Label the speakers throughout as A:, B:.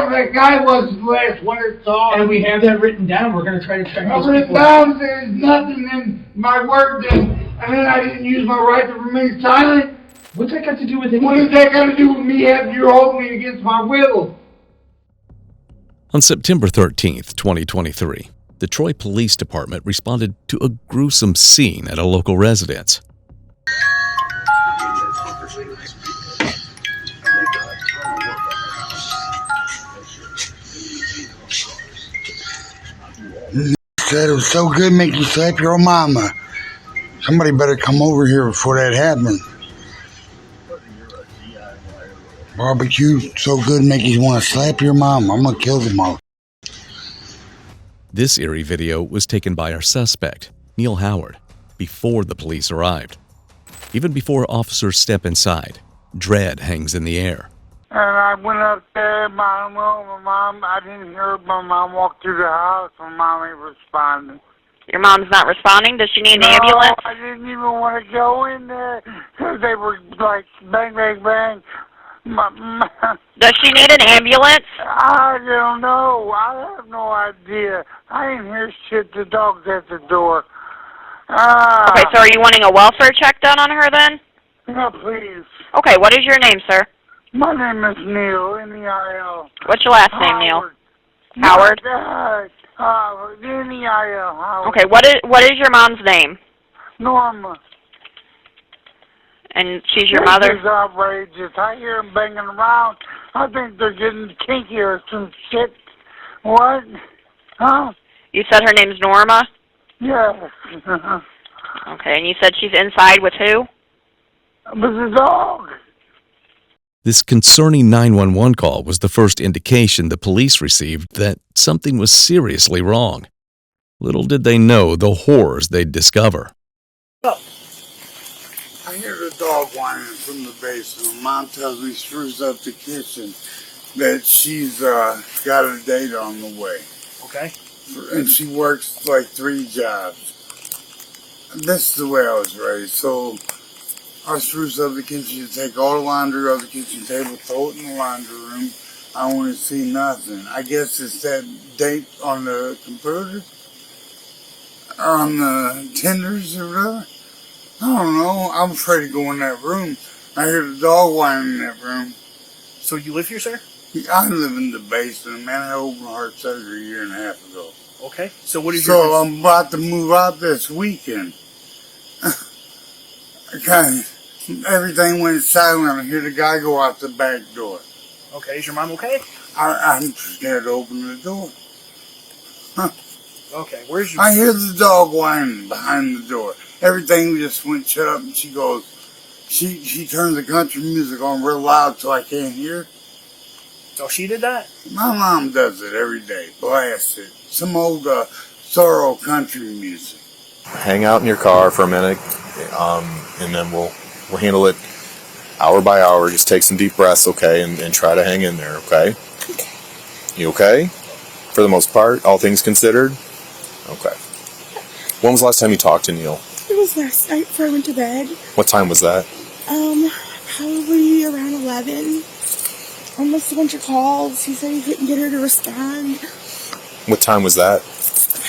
A: whoever that guy was last winter saw.
B: And we have that written down. We're going to try to track those
A: written
B: people.
A: down, there's nothing in my work, and then I didn't use my right to remain silent.
B: What's that got to do with anything?
A: What does that got to do with me having you hold me against my will?
C: On September 13th, 2023, the Troy Police Department responded to a gruesome scene at a local residence.
D: Said it was so good make you slap your mama. Somebody better come over here before that happens. Barbecue so good make you want to slap your mama. I'm gonna kill them all.
C: This eerie video was taken by our suspect, Neil Howard, before the police arrived. Even before officers step inside, dread hangs in the air.
A: And I went up there, my mom, I didn't hear my mom walk through the house. My mom ain't responding.
E: Your mom's not responding? Does she need an ambulance?
A: I didn't even want to go in there because they were like bang, bang, bang.
E: Does she need an ambulance?
A: I don't know. I have no idea. I didn't hear shit. The dog's at the door.
E: Okay, so are you wanting a welfare check done on her then?
A: No, please.
E: Okay, what is your name, sir?
A: My name is Neil, N-E-I-L.
E: What's your last name, Neil? Howard?
A: N-E-I-L, Howard.
E: Okay, what is your mom's name?
A: Norma.
E: And she's your mother?
A: This is outrageous. I hear them banging around. I think they're getting kinky or some shit. What? Huh?
E: You said her name's Norma?
A: Yes.
E: Okay, and you said she's inside with who?
A: With the dog.
C: This concerning 911 call was the first indication the police received that something was seriously wrong. Little did they know the horrors they'd discover.
D: Oh. I hear the dog whining from the basement. Mom tells me screws up the kitchen that she's got a date on the way.
B: Okay.
D: And she works like 3 jobs. This is the way I was raised. So I spruce up the kitchen, take all the laundry off the kitchen table, throw it in the laundry room. I want to see nothing. I guess it's that date on the computer, or on the tenders or whatever. I don't know. I'm afraid to go in that room. I hear the dog whining in that room.
B: So you live here, sir?
D: I live in the basement, man. I had open heart surgery a year and a half ago.
B: Okay. So what is
D: So I'm about to move out this weekend. Okay. Everything went silent. I hear the guy go out the back door.
B: Okay. Is your mom okay?
D: I'm scared to open the door. Huh.
B: Okay. Where's your...
D: I hear the dog whining behind the door. Everything just went shut up, and she goes, she turns the country music on real loud so I can't hear.
B: So she did that?
D: My mom does it every day. Blast it. Some old sorrow country music.
F: Hang out in your car for a minute, and then we'll handle it hour by hour. Just take some deep breaths, okay, and try to hang in there, okay? You okay? For the most part, all things considered? Okay. When was the last time you talked to Neil?
G: It was last night before I went to bed.
F: What time was that?
G: Probably around 11. I missed a bunch of calls. He said he couldn't get her to respond.
F: What time was that?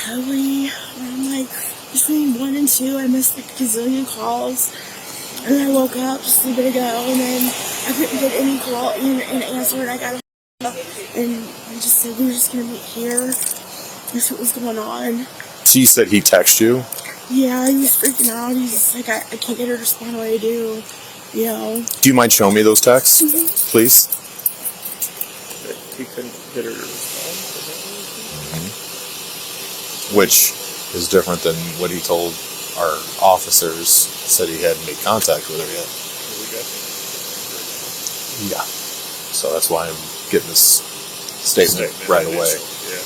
G: Probably around like between 1 and 2. I missed like a gazillion calls. And then I woke up just a bit ago, and then I couldn't get any call and answer, and I got a and I just said we were just gonna meet here. That's what was going on.
F: So you said he texted you?
G: Yeah, he was freaking out. He's just like, I can't get her to respond the way I do. You know.
F: Do you mind showing me those texts, please?
B: He couldn't get her to respond.
F: Which is different than what he told our officers. Said he hadn't made contact with her yet. Yeah. So that's why I'm getting this statement right away.
G: Yeah.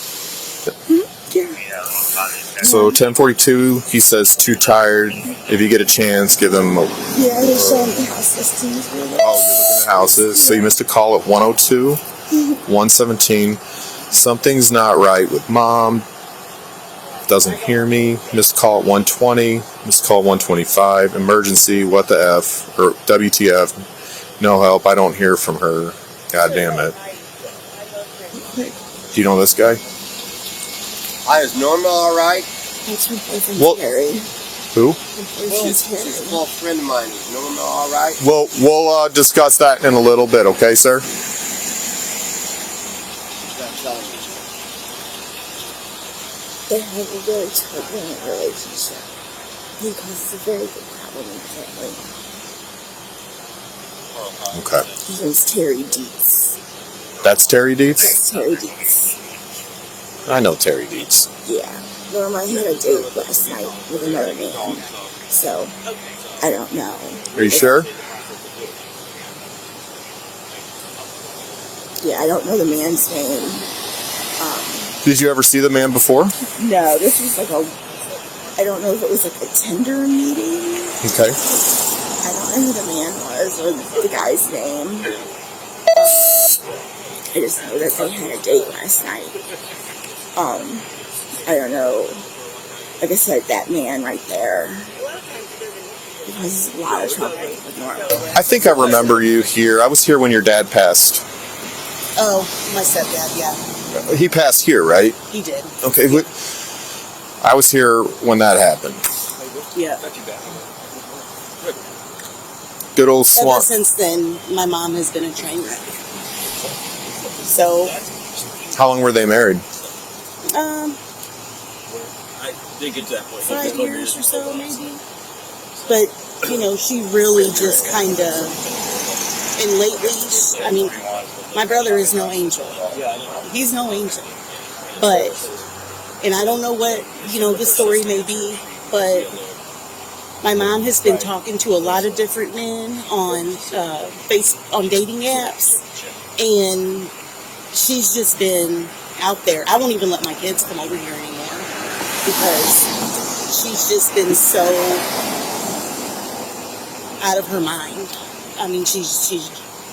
F: So 10:42, he says too tired. If you get a chance, give him a...
G: Yeah, there's some houses too.
F: Oh, you're looking at houses. So you missed a call at 102, 117. Something's not right with mom. Doesn't hear me. Missed call at 120. Missed call 125. Emergency. What the F? Or WTF. No help. I don't hear from her. God damn it. Do you know this guy?
H: Hi, is Norma all right?
G: That's my boyfriend,
F: Well-
G: Terry.
F: Who?
G: My boyfriend's Terry.
H: She's a close friend of mine. Is Norma all right?
F: Well, we'll discuss that in a little bit, okay, sir?
G: They have a very turbulent relationship because it's a very big problem in the family.
F: Okay.
G: His name's Terry Dietz.
F: That's Terry Dietz?
G: That's Terry Dietz.
F: I know Terry Dietz.
G: Yeah. Norma had a date last night with another man. So, I don't know.
F: Are you sure?
G: Yeah, I don't know the man's name.
F: Did you ever see the man before?
G: No, this was like I don't know if it was like a Tinder meeting.
F: Okay.
G: I don't know who the man was or the guy's name. I just know that they had a date last night. I don't know. Like I said, that man right there causes a lot of trouble with Norma.
F: I think I remember you here. I was here when your dad passed.
I: Oh, my stepdad, yeah.
F: He passed here, right?
I: He did.
F: Okay. I was here when that happened.
I: Yeah.
F: Good old
I: Ever
F: swamp.
I: since then, my mom has been a train wreck. So,
F: How long were they married?
I: 5 years or so, maybe. But, you know, she really just kind of, and lately, I mean, my brother is no angel. He's no angel. But, and I don't know what, you know, the story may be, but my mom has been talking to a lot of different men on on dating apps, and she's just been out there. I won't even let my kids come over here anymore because she's just been so out of her mind. I mean, she's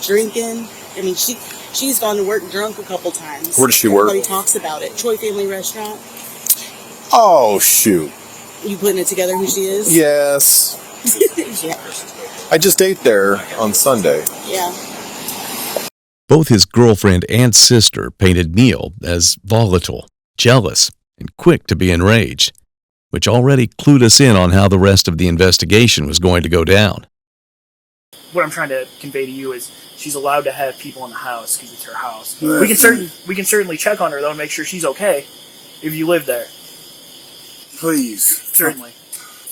I: drinking. I mean, she's gone to work drunk a couple times.
F: Where does she work?
I: Everybody talks about it. Troy Family Restaurant.
F: Oh, shoot.
I: You putting it together who she is?
F: Yes.
I: Yeah.
F: I just ate there on Sunday.
I: Yeah.
C: Both his girlfriend and sister painted Neil as volatile, jealous, and quick to be enraged, which already clued us in on how the rest of the investigation was going to go down.
B: What I'm trying to convey to you is she's allowed to have people in the house because it's her house.
D: Right.
B: We can certainly check on her though and make sure she's okay if you live there.
D: Please.
B: Certainly.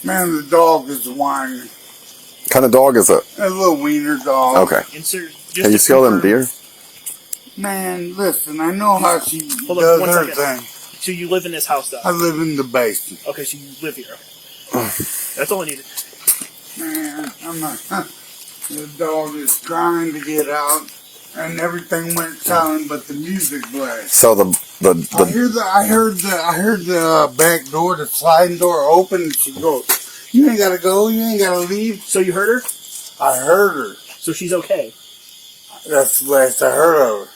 D: Man, the dog is whining.
F: What kind of dog is it?
D: A little wiener dog.
F: Okay.
B: And sir, just
F: Can you
B: to
F: sell them
B: confirm-
F: deer?
D: Man, listen, I know how she
B: Hold on,
D: does
B: one
D: her
B: second.
D: thing.
B: So you live in this house though?
D: I live in the basement.
B: Okay, so you live here. Okay. That's all I needed.
D: Man, I'm not. The dog is trying to get out, and everything went silent, but the music blasted.
F: So the
D: I heard the back door, the sliding door open, and she goes, "You ain't gotta go. You ain't gotta leave."
B: So you heard her?
D: I heard her.
B: So she's okay.
D: That's the last I heard of her.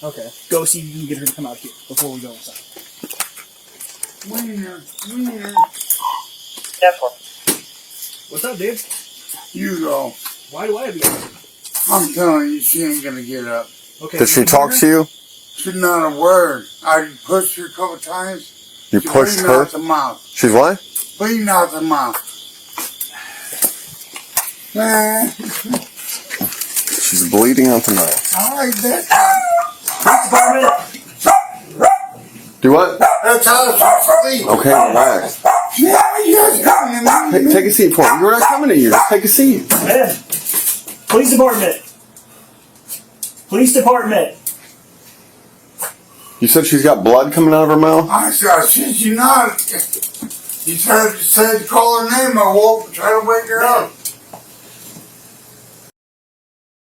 B: Okay. Go see if you can get her to come out here before we go inside.
D: Wiener.
B: What's up, dude?
D: You go.
B: Why do I have you?
D: I'm telling you, she ain't gonna get up.
B: Okay.
F: Did she talk to you?
D: She's not a word. I pushed her a couple times.
F: You
D: She's
F: pushed
D: bleeding
F: her?
D: out the mouth.
F: She's what?
D: Bleeding out the mouth. Man,
F: She's bleeding out the mouth.
D: I like that.
F: Do what?
D: That's how she sleeps.
F: Okay, relax. Take a seat for me. We're not coming to you. Just take a seat.
B: Man. Police department. Police department.
F: You said she's got blood coming out of her mouth?
D: I shit you not. You said call her name. I woke, try to wake her up.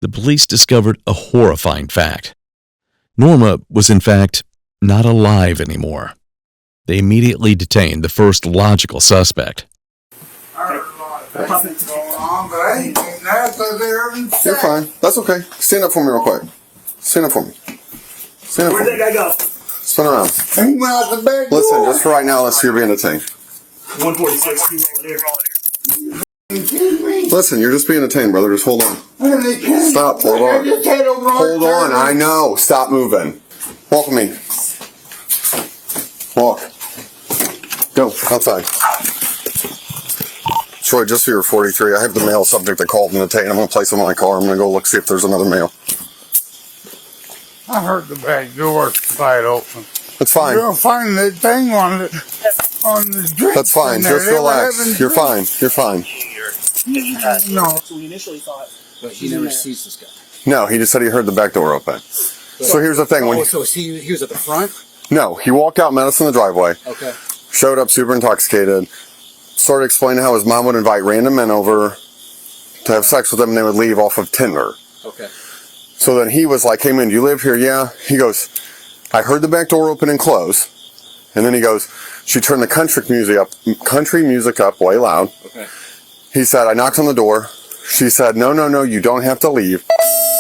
C: The police discovered a horrifying fact. Norma was in fact not alive anymore. They immediately detained the first logical suspect.
D: I heard a lot of things going on, but I ain't getting that because they're in
F: You're fine. That's okay. Stand up for me real quick. Stand up for me. Stand up
B: Where'd
F: for
B: that
F: me.
B: guy go?
F: Spin around.
D: He went out the back
F: Listen,
D: door.
F: just for right now, let's see you're being detained.
B: 146.
D: Excuse me?
F: Listen, you're just being detained, brother. Just hold on. Stop, hold on. Hold on, I know. Stop moving. Walk with me. Walk. Go, outside. Troy, just so you're 43, I have the mail subject that called in the tape. I'm going to place it in my car. I'm going to go look, see if there's another mail.
D: I heard the back door slide open.
F: That's fine.
D: You're going to find that thing on the drink.
F: That's fine. Just relax. You're fine. You're fine.
D: No.
B: So we initially thought.
J: But he never sees this guy.
F: No, he just said he heard the back door open. So here's the thing.
J: So he was at the front?
F: No, he walked out, met us in the driveway.
J: Okay.
F: Showed up super intoxicated. Started explaining how his mom would invite random men over to have sex with them and they would leave off of Tinder.
J: Okay.
F: So then he was like, hey man, do you live here? Yeah. He goes, I heard the back door open and close. And then he goes, she turned the country music up way loud.
J: Okay.
F: He said, I knocked on the door. She said, no, you don't have to leave.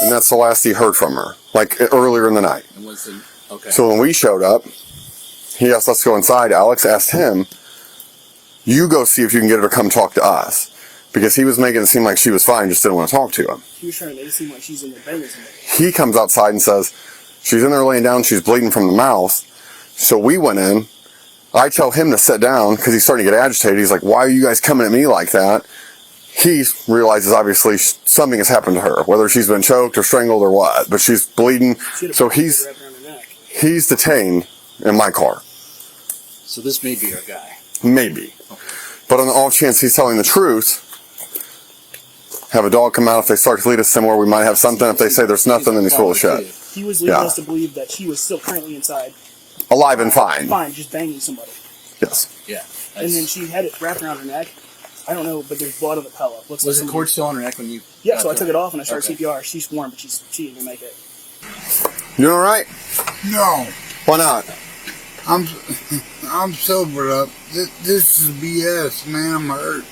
F: And that's the last he heard from her, like earlier in the night.
J: Okay.
F: So when we showed up, he asked us to go inside. Alex asked him, you go see if you can get her to come talk to us. Because he was making it seem like she was fine, just didn't want to talk to him.
B: He was trying to make it seem like she's in the bed with him.
F: He comes outside and says, she's in there laying down, she's bleeding from the mouth. So we went in. I tell him to sit down because he's starting to get agitated. He's like, why are you guys coming at me like that? He realizes obviously something has happened to her, whether she's been choked or strangled or what, but she's bleeding. So he's detained in my car.
J: So this may be our guy.
F: Maybe. Okay. But on the off chance he's telling the truth, have a dog come out. If they start to lead us somewhere, we might have something. If they say there's nothing, then he's full of shit.
B: He was leading us to believe that she was still currently inside.
F: Alive and fine.
B: Fine, just banging somebody.
F: Yes.
J: Yeah.
B: And then she had it wrapped around her neck. I don't know, but there's blood on the pillow.
J: Was the cord still on her neck when you...
B: Yeah, so I took it off and I started CPR. She's warm, but she didn't even make it.
F: You all right?
D: No.
F: Why not?
D: I'm sobered up. This is BS, man. I'm hurt.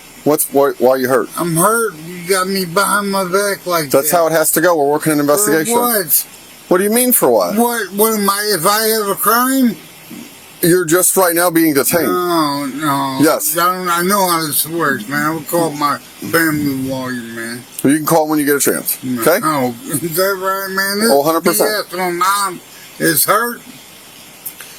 F: Why are you hurt?
D: I'm hurt. You got me behind my back like that.
F: That's how it has to go. We're working an investigation.
D: For what?
F: What do you mean for what?
D: What am I, if I have a crime?
F: You're just right now being detained.
D: No.
F: Yes.
D: I know how this works, man. I will call my family lawyer, man.
F: Well, you can call him when you get a chance. Okay?
D: Oh, is that right, man? This
F: 100%.
D: BS, my mom is hurt.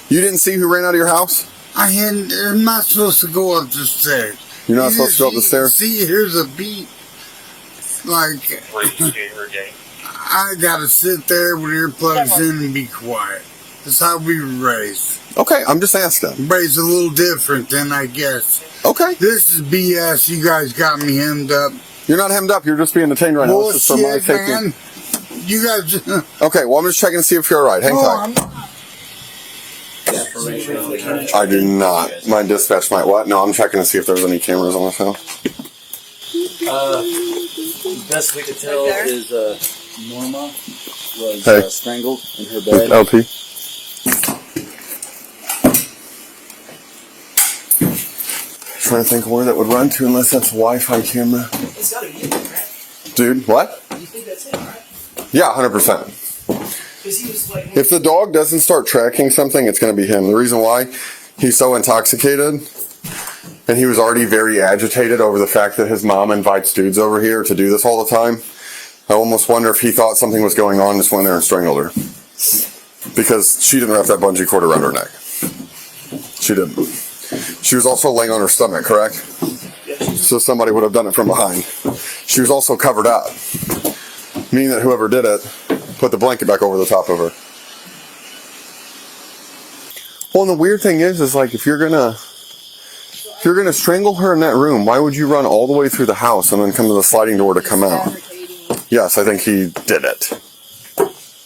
F: You didn't see who ran out of your house?
D: I'm not supposed to go up the stairs.
F: You're not supposed to go up the stairs?
D: See, here's a beat. Like, I gotta sit there with earplugs in and be quiet. That's how we were raised.
F: Okay, I'm just asking.
D: Raised a little different than I guess.
F: Okay.
D: This is BS. You guys got me hemmed up.
F: You're not hemmed up. You're just being detained right now.
D: Bullshit,
F: for my safety.
D: man. You guys...
F: Okay, well, I'm just checking to see if you're alright. Hang tight. I do not. My dispatch might what? No, I'm checking to see if there's any cameras on this house.
J: Best we could tell is Norma was strangled in her bed.
F: With LP. Trying to think of where that would run to unless that's a Wi-Fi camera.
B: It's gotta be in there, right?
F: Dude, what?
B: You think that's it, right?
F: Yeah, 100%. If the dog doesn't start tracking something, it's going to be him. The reason why, he's so intoxicated, and he was already very agitated over the fact that his mom invites dudes over here to do this all the time. I almost wonder if he thought something was going on, just went there and strangled her. Because she didn't wrap that bungee cord around her neck. She didn't. She was also laying on her stomach, correct? So somebody would have done it from behind. She was also covered up, meaning that whoever did it put the blanket back over the top of her. Well, and the weird thing is like if you're gonna strangle her in that room, why would you run all the way through the house and then come to the sliding door to come out? Yes, I think he did it.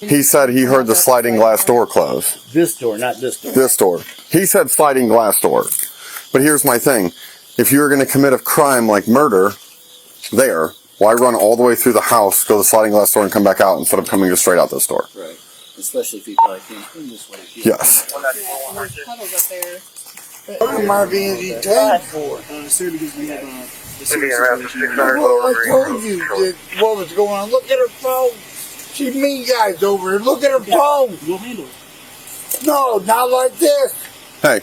F: He said he heard the sliding glass door close.
J: This door, not this door.
F: This door. He said sliding glass door. But here's my thing. If you're going to commit a crime like murder there, why run all the way through the house, go to the sliding glass door, and come back out instead of coming just straight out this door?
J: Right. Especially if he probably came in this way.
F: Yes.
D: What am I being detained for?
B: Sir, because we have
D: Well, I told you what was going on. Look at her phone. She mean guys over here. Look at her phone.
B: You'll handle it.
D: No, not like this.
F: Hey,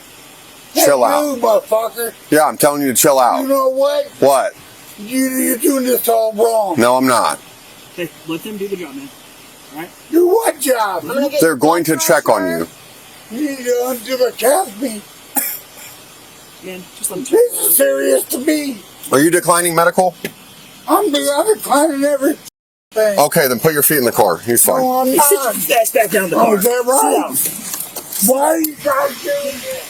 F: chill out.
D: You, motherfucker.
F: Yeah, I'm telling you to chill out.
D: You know what?
F: What?
D: You're doing this all wrong.
F: No, I'm not.
B: Hey, let them do the job, man. All right?
D: Do what job?
F: They're going to check on you.
D: You need to undo the calf me.
B: Man, just let them check.
D: This is serious to me.
F: Are you declining medical?
D: I'm declining everything.
F: Okay, then put your feet in the car. He's fine.
D: No, I'm
B: Hey,
D: not.
B: sit your ass back down the car.
D: Oh, is that right?
B: Sit
D: Why are you guys doing this?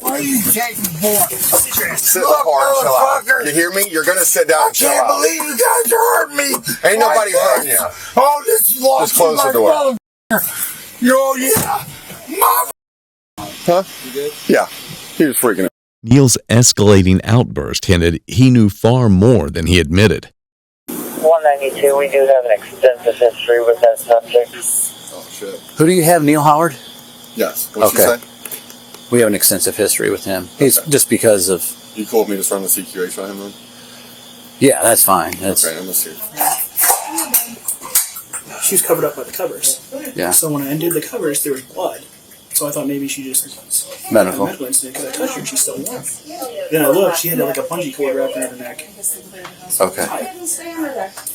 D: What are you taking for?
B: Sit your ass
F: Sit in the car and chill out.
D: motherfucker.
F: You hear me? You're going to sit down
D: I
F: and chill
D: can't
F: out.
D: believe you guys are hurting me.
F: Ain't nobody
D: like
F: hurting
D: this.
F: you.
D: Oh, this is lost.
F: Just close the door.
D: Yo, yeah. Mother.
F: Huh? You good? Yeah. He was freaking out.
C: Neil's escalating outburst hinted he knew far more than he admitted.
K: 192, we do have an extensive history with that subject.
F: Oh, shit.
J: Who do you have, Neil Howard?
F: Yes. What'd
J: Okay.
F: you say?
J: We have an extensive history with him. He's just because of.
F: You told me to run the CQH on him then?
J: Yeah, that's fine. That's
F: Okay, I'm going to see.
B: She was covered up by the covers.
J: yeah.
B: So when I undid the covers, there was blood. So I thought maybe she just
J: Medical.
B: had a medical incident because I touched her and she's still warm. Then I looked, she had like a bungee cord wrapped around her neck.
J: Okay.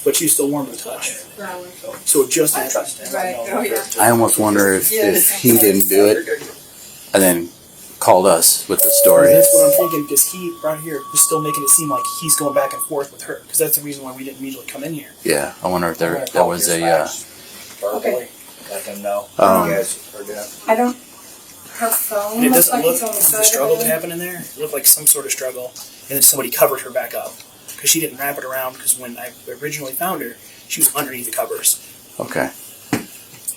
B: But she was still warm to the touch. So it just happened.
J: I almost wonder if he didn't do it and then called us with the story.
B: That's what I'm thinking, because he, right here, was still making it seem like he's going back and forth with her. Because that's the reason why we didn't immediately come in here.
J: Yeah, I wonder if there was a.
K: Okay.
J: Um,
K: I don't have phone.
B: And it doesn't
K: Looks
B: look,
K: like it's on
B: the
K: the
B: struggle that
K: side of
B: happened in there, it looked like some sort of struggle. And then somebody covered her back up. Because she didn't wrap it around, because when I originally found her, she was underneath the covers.
J: Okay.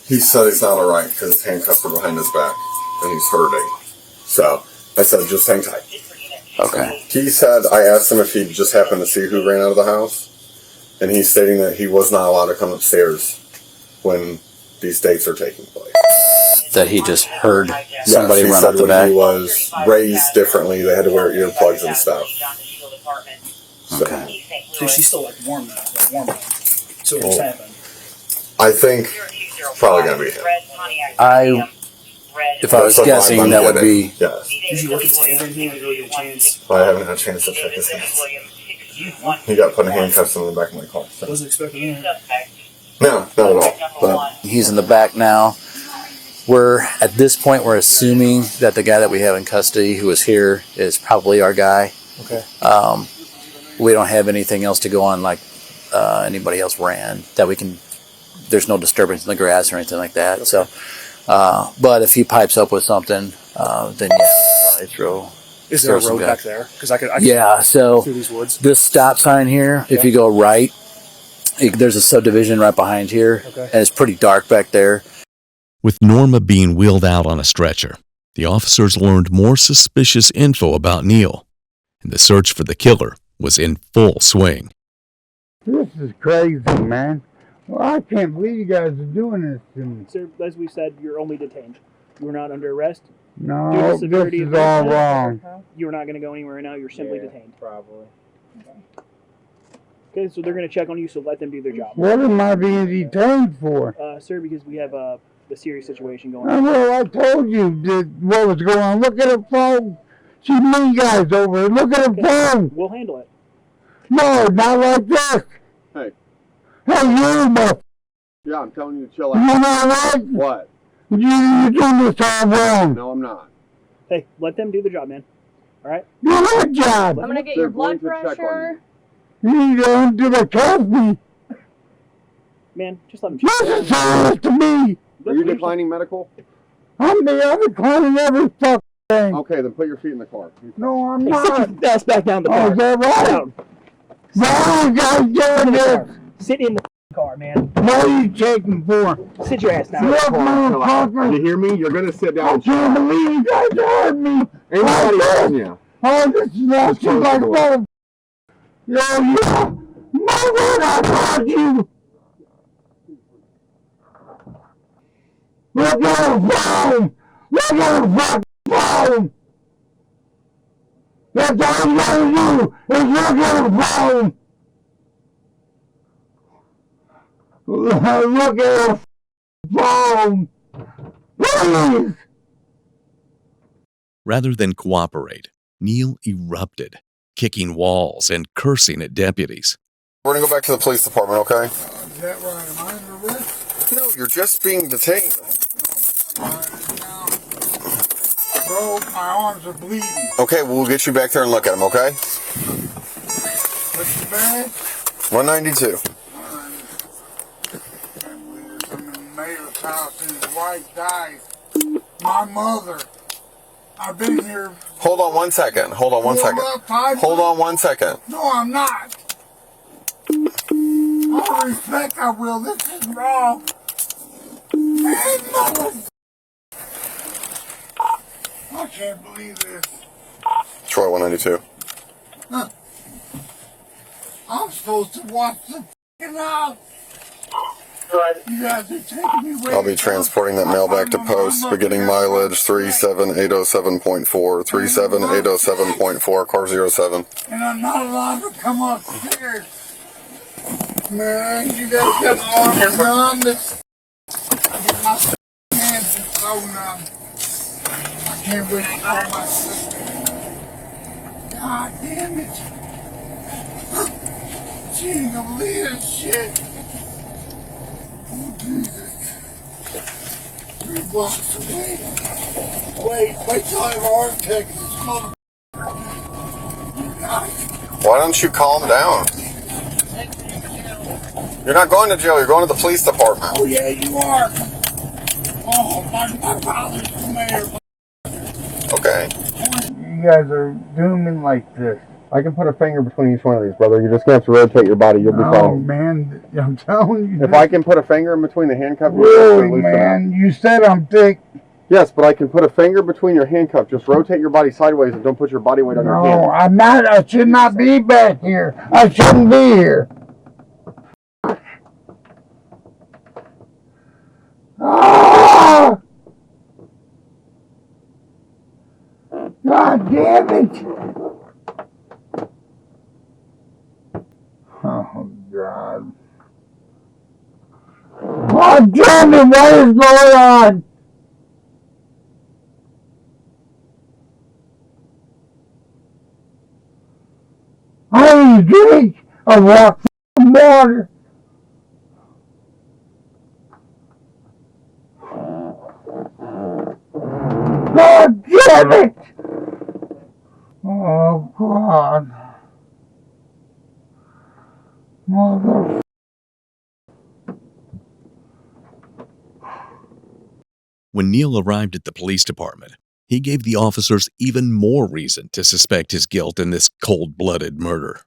F: He said he's not alright because his handcuffs are behind his back and he's hurting. So I said, just hang tight.
J: Okay.
F: He said, I asked him if he just happened to see who ran out of the house, and he's stating that he was not allowed to come upstairs when these dates are taking place.
J: That he just heard somebody
F: yes,
J: run up the
F: when
J: back.
F: he was raised differently, they had to wear earplugs and stuff. So,
J: Okay.
B: So she's still like warm though, like warm. So it just happened.
F: I think probably gonna be him.
J: If I was
F: That's what
J: guessing,
F: I'm
J: that would
F: getting.
J: be.
F: Yes.
B: Did you look at his hands or anything? Did you really get a chance?
F: I haven't had a chance to check his hands. He got put in handcuffs in the back of my car. So.
B: Wasn't expecting that.
F: No, not at all. But
J: He's in the back now. We're at this point. We're assuming that the guy that we have in custody, who is here, is probably our guy.
B: Okay.
J: We don't have anything else to go on like anybody else ran that we can. There's no disturbance in the grass or anything like that. So, but if he pipes up with something, then yeah, we'll probably throw.
B: Is there a
J: some
B: road
J: guy.
B: back there? Because I could
J: Yeah. So
B: through these woods.
J: this stop sign here, if you go right, there's a subdivision right behind here,
B: Okay.
J: and it's pretty dark back there.
C: With Norma being wheeled out on a stretcher, the officers learned more suspicious info about Neil, and the search for the killer was in full swing.
A: This is crazy, man. Well, I can't believe you guys are doing this to me.
B: Sir, as we said, you're only detained. You are not under arrest.
A: No,
B: Due to
A: this
B: severity
A: is
B: of
A: all
B: offense,
A: wrong.
B: You're not going to go anywhere right now. You're simply detained.
K: Probably.
B: Okay, so they're going to check on you, so let them do their job.
A: What am I being detained for?
B: Sir, because we have a serious situation going on.
A: Well, I told you what was going on. Look at her phone. She mean guys over here. Look at her phone.
B: We'll handle it.
A: No, not like this.
F: Hey.
A: Hey, you, mother.
F: yeah, I'm telling you to chill
A: You know what?
F: What?
A: You're doing this all wrong.
F: No, I'm not.
B: Hey, let them do the job, man. All right?
A: Do what job?
K: I'm gonna get your blood pressure.
A: You need to undo the me.
B: Man, just let them check.
A: This is serious to me.
F: Are you declining medical?
A: I'm declining every fucking thing.
F: Okay, then put your feet in the car.
A: No, I'm
B: Hey,
A: not.
B: sit your ass back down the
A: Oh,
B: car.
A: is that right?
B: Down.
A: Why are you guys doing this?
B: Sit in the car, man.
A: What are you taking for?
B: Sit your ass down.
A: Look, motherfucker.
F: You hear me? You're gonna sit down
A: I
F: and chill
A: can't
F: out.
A: believe you guys heard me.
F: Ain't nobody hurting you.
A: Oh, this is not
F: close
A: like
F: the door.
A: mother. Yo, yeah. Mother, I heard you. Look at her phone. Look at her fucking phone. That's all you gotta do is look at her phone. Look at her phone. Please.
C: Rather than cooperate, Neil erupted, kicking walls and cursing at deputies.
F: We're gonna go back to the police department, okay?
D: Is that right? Am I under arrest?
F: No, you're just being detained.
D: Bro, my arms are bleeding.
F: Okay, we'll get you back there and look at them, okay?
D: What's the bag?
F: 192.
D: I'm in the mayor's house and his wife died. My mother. I've been here.
F: Hold on 1 second. Hold on 1 second. Hold on 1 second.
D: No, I'm not. All respect, I will. This is wrong. Man, mother. I can't believe this.
F: Troy 192.
D: Huh. I'm supposed to watch the f***ing house. You guys are taking me away.
F: I'll be transporting that mail back to post, beginning mileage 37807.4, 37807.4, car 07.
D: And I'm not allowed to come upstairs. Man, you guys got my arms numb. Get my hands are so numb. I can't wait to call my sister. God damn it. She ain't gonna believe this shit. Oh, Jesus. 3 blocks away. Wait till I have a heart attack. This motherfucker.
F: Why don't you calm down? You're not going to jail, you're going to the police department.
D: Oh, yeah, you are. Oh, my father's the mayor.
F: Okay.
D: You guys are dooming like this.
F: I can put a finger between each one of these, brother. You're just going to have to rotate your body. You'll be fine.
D: Oh, man, I'm telling you.
F: If I can put a finger in between the handcuffs,
D: really, man, you said I'm thick.
F: Yes, but I can put a finger between your handcuffs. Just rotate your body sideways and don't put your body weight on your hand.
D: No, I'm not. I should not be back here. I shouldn't be here. Ah! God damn it! Oh, God. Oh, damn it, what is going on? I need a drink. I want some water. God damn it! Oh, God. Mother.
C: When Neil arrived at the police department, he gave the officers even more reason to suspect his guilt in this cold-blooded murder.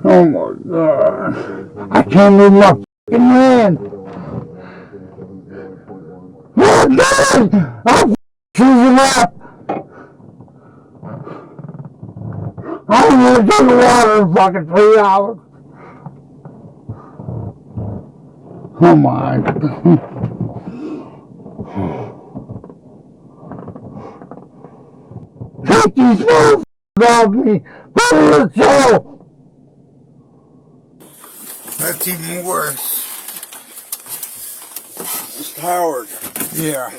D: Oh, my God. I can't move my f***ing hand. Oh, God! I'm choosing up. I'm going to drink water in fucking 3 hours. Oh, my God. Take these fools off me! Put it in the cell! That's even worse.
H: Mr. Howard.
D: Yeah.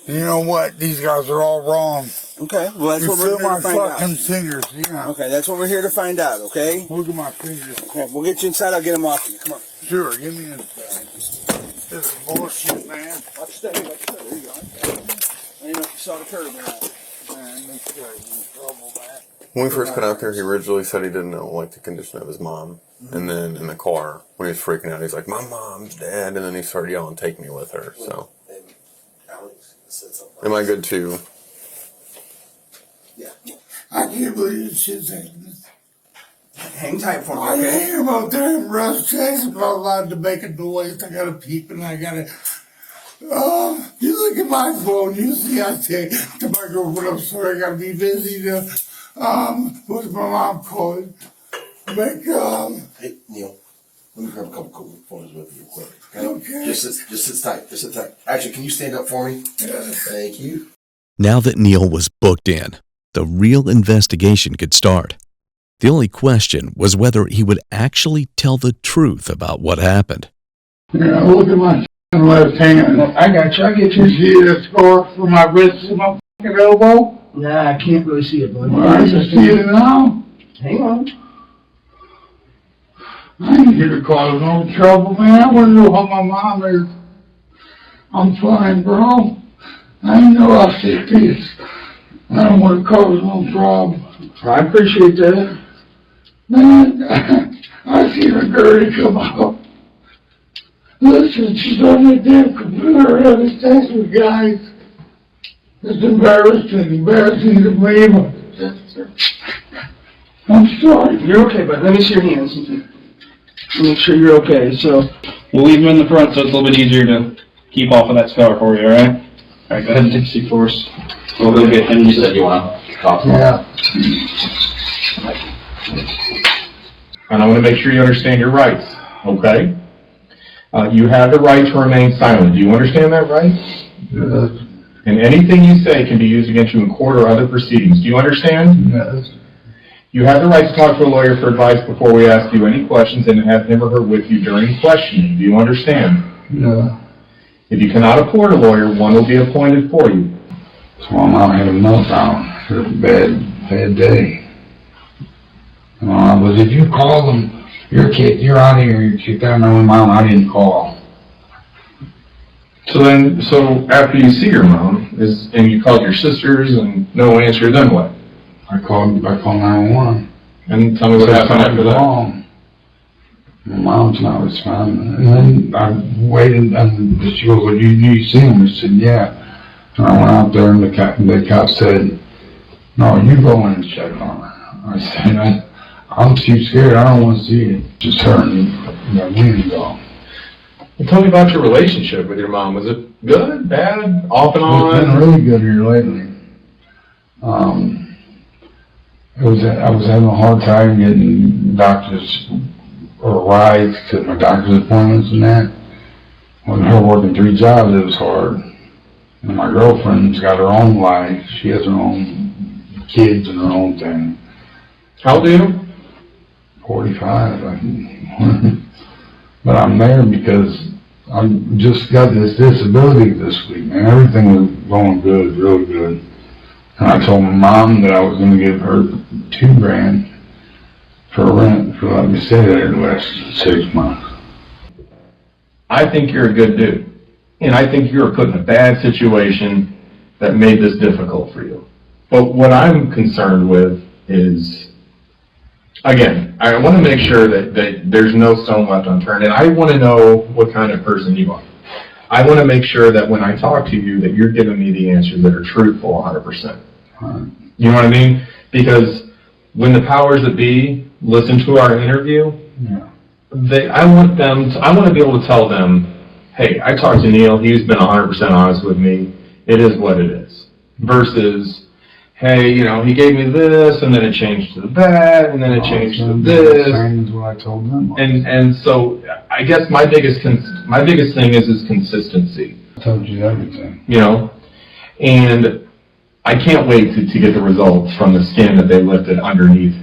D: You know what? These guys are all wrong.
H: Okay, well that's what we're here to find out.
D: fucking fingers, yeah.
H: Okay, that's what we're here to find out, okay?
D: Look at my fingers.
H: Okay, we'll get you inside, I'll get them off you. Come on.
D: Sure, give me inside. This is bullshit, man.
H: Watch your step, there you go. I didn't know if you saw the curb or not.
D: Man, this guy's in trouble, man.
F: When we first got out there, he originally said he didn't know like the condition of his mom. And then in the car, when he was freaking out, he's like, "My mom's dead," and then he started yelling, "Take me with her." So, am I good too?
H: Yeah.
D: I can't believe this shit's happening.
H: Hang tight for me,
D: I
H: okay?
D: am out there in Russ Chase, I'm not allowed to make a noise. I gotta peep and I gotta. You look at my phone, you see I say to my girlfriend, "I'm sorry, I gotta be busy to, what's my mom calling?" Make,
H: Hey, Neil, let me grab a couple cool photos with you real quick, okay?
D: Okay.
H: Just sit tight, just sit tight. Actually, can you stand up for me?
D: Yes.
H: Thank you.
C: Now that Neil was booked in, the real investigation could start. The only question was whether he would actually tell the truth about what happened.
D: Yeah, look at my left hand. I got you, You see the scar from my wrist and my fucking elbow?
L: Nah, I can't really see it, bud.
D: Well, I can see it now.
L: Hang on.
D: I ain't here to cause no trouble, man. I want to know how my mom is. I'm fine, bro. I know I'll say peace. I don't want to cause no problem.
L: I appreciate that.
D: Man, I seen a girl come out. Listen, she's on the damn computer having sex with guys. It's embarrassing to believe. I'm sorry.
L: You're okay, but let me see your hands. Make sure you're okay. So we'll leave them in the front so it's a little bit easier to keep off of that scar for you, alright? Alright, go ahead and take a seat for us. We'll go get him. You said you want to talk to him?
D: Yeah.
M: And I want to make sure you understand your rights, okay? You have the right to remain silent. Do you understand that right?
D: Yes.
M: And anything you say can be used against you in court or other proceedings. Do you understand?
D: Yes.
M: You have the right to talk to a lawyer for advice before we ask you any questions and have him or her with you during questioning. Do you understand?
D: Yeah.
M: If you cannot afford a lawyer, one will be appointed for you.
D: So my mom had a meltdown. It was a bad day. But if you call them, you're out of here, you down there with mom, I didn't call.
M: So after you see your mom, and you called your sisters and no answer, then what?
D: I called 911.
M: And tell me what happened after that.
D: My mom's not responding. And then I waited, and she goes, well, you see him? I said, yeah. And I went out there, and the cop said, no, you go in and check on her. I said, I'm too scared, I don't want to see it. Just her and that wind gone.
M: Well, tell me about your relationship with your mom. Was it good, bad, off and on?
D: It's been really good here lately. I was having a hard time getting doctors or rides to my doctor's appointments and that. With her working 3 jobs, it was hard. And my girlfriend's got her own life. She has her own kids and her own thing.
M: How old are you?
D: 45. But I'm there because I just got this disability this week, man. Everything was going good, really good. And I told my mom that I was going to give her $2,000 for rent for letting me stay there the last 6 months.
M: I think you're a good dude. And I think you were put in a bad situation that made this difficult for you. But what I'm concerned with is, again, I want to make sure that there's no stone left unturned, and I want to know what kind of person you are. I want to make sure that when I talk to you that you're giving me the answers that are truthful 100%. You know what I mean? Because when the powers that be listen to our interview, I want to be able to tell them, hey, I talked to Neil, he's been 100% honest with me, it is what it is. Versus, hey, he gave me this, and then it changed to that, and then it changed to this.
D: Same as what I told them.
M: And so, I guess my biggest thing is consistency.
D: I told you everything.
M: And I can't wait to get the results from the skin that they lifted underneath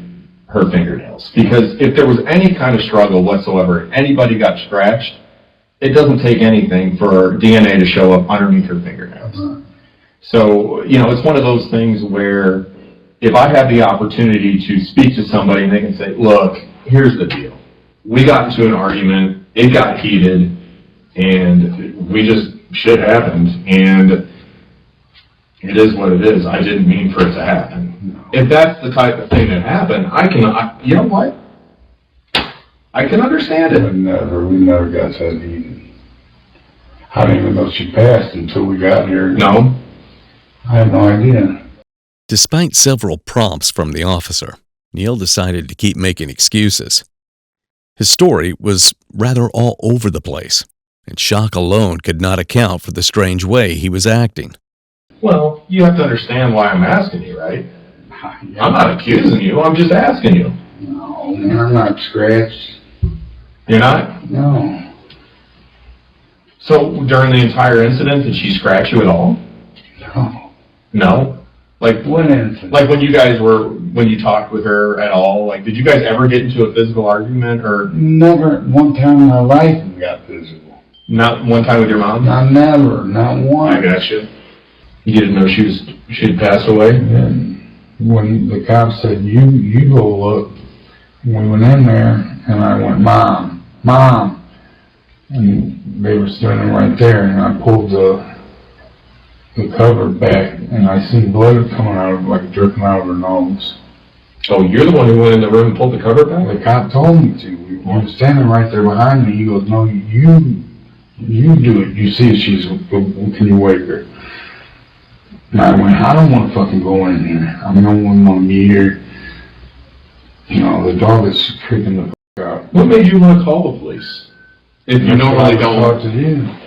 M: her fingernails. Because if there was any kind of struggle whatsoever, anybody got scratched, it doesn't take anything for DNA to show up underneath her fingernails.
D: Right.
M: So, it's one of those things where if I have the opportunity to speak to somebody and they can say, look, here's the deal. We got into an argument, it got heated, and shit happened, and it is what it is. I didn't mean for it to happen. No. If that's the type of thing that happened, you know what? I can understand it.
D: We never got that heated. I didn't even know she passed until we got here.
M: No.
D: I have no idea.
C: Despite several prompts from the officer, Neil decided to keep making excuses. His story was rather all over the place, and shock alone could not account for the strange way he was acting.
M: Well, you have to understand why I'm asking you, right? I'm not accusing you, I'm just asking you.
D: No, man, I'm not scratched.
M: You're not?
D: No.
M: So, during the entire incident, did she scratch you at all?
D: No.
M: No? Like,
D: what incident?
M: Like when you talked with her at all, like, did you guys ever get into a physical argument, or?
D: Never. One time in my life we got physical.
M: Not one time with your mom?
D: Never. Not one.
M: I got you. You didn't know she'd passed away?
D: And when the cop said, you go look, we went in there, and I went, Mom, Mom. And they were standing right there, and I pulled the cover back, and I seen blood coming out, like dripping out of her nose.
M: Oh, you're the one who went in the room and pulled the cover back?
D: The cop told me to. We were standing right there behind me. He goes, no, you do it. You see if she's, can you wake her? And I went, I don't want to fucking go in here. I don't want to meet her. You know, the dog is freaking the fuck out.
M: What made you want to call the police? If you normally don't,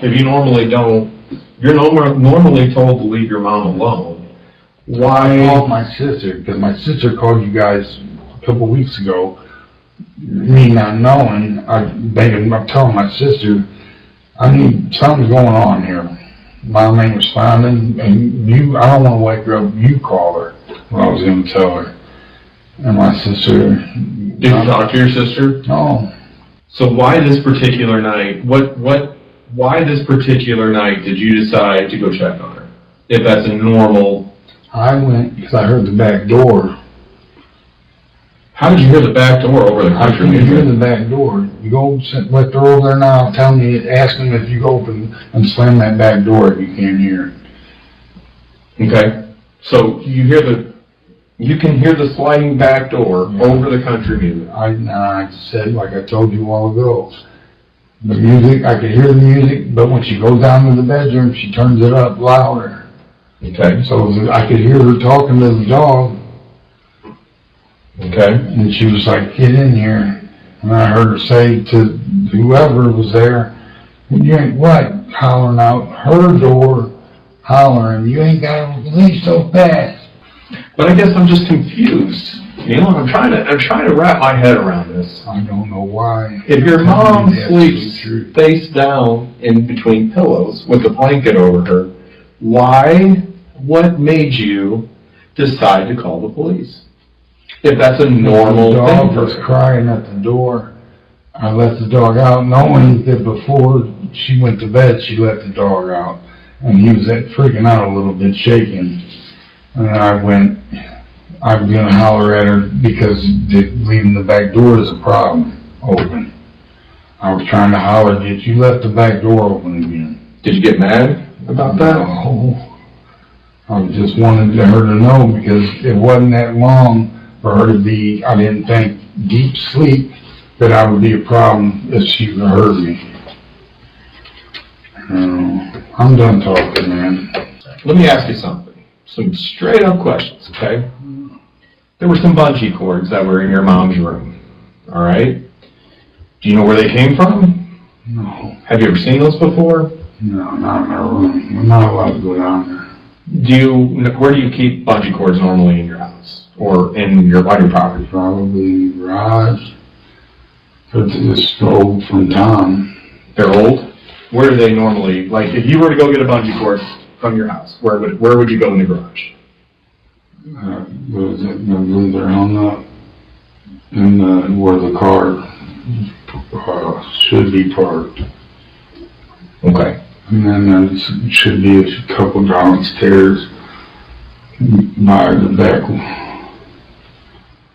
M: if you normally don't, you're normally told to leave your mom alone. Why?
D: I called my sister, because my sister called you guys a couple weeks ago. Me not knowing, I'm telling my sister, something's going on here. Mom ain't responding, and I don't want to wake her up. You call her. Well, I was going to tell her. And my sister.
M: Did you talk to your sister?
D: No.
M: So why this particular night? Why this particular night did you decide to go check on her? If that's a normal.
D: I went because I heard the back door.
M: How did you hear the back door over the country?
D: I couldn't hear the back door. You go let her over there now. Tell me, ask them if you open and slam that back door if you can't hear it.
M: Okay. So you can hear the sliding back door over the country music.
D: I said, like I told you a while ago, the music, I could hear the music, but when she goes down to the bedroom, she turns it up louder.
M: Okay.
D: So I could hear her talking to the dog.
M: Okay.
D: And she was like, get in here. And I heard her say to whoever was there, you ain't what? Hollering out her door, hollering, you ain't got to leave so fast.
M: But I guess I'm just confused. You know, I'm trying to wrap my head around this.
D: I don't know why.
M: If your mom sleeps face down in between pillows with a blanket over her, what made you decide to call the police? If that's a normal thing.
D: The dog was crying at the door. I let the dog out knowing that before she went to bed, she let the dog out. And he was freaking out a little bit, shaking. And I went, I'm going to holler at her because leaving the back door is a problem, open. I was trying to holler, did you left the back door open again?
M: Did you get mad about that?
D: No. I just wanted her to know because it wasn't that long for her to be, I didn't think, deep sleep, that I would be a problem if she heard me. I'm done talking, man.
M: Let me ask you something. Some straight up questions, okay? There were some bungee cords that were in your mom's room, all right? Do you know where they came from?
D: No.
M: Have you ever seen those before?
D: No, not in our room. We're not allowed to go down there.
M: Where do you keep bungee cords normally in your house? Or on your property?
D: Probably in the garage. It's just old from Tom.
M: They're old? Where do they normally, like if you were to go get a bungee cord from your house, where would you go in the garage?
D: I believe they're hung up in where the car should be parked.
M: Okay.
D: And then there should be a couple downstairs by the back.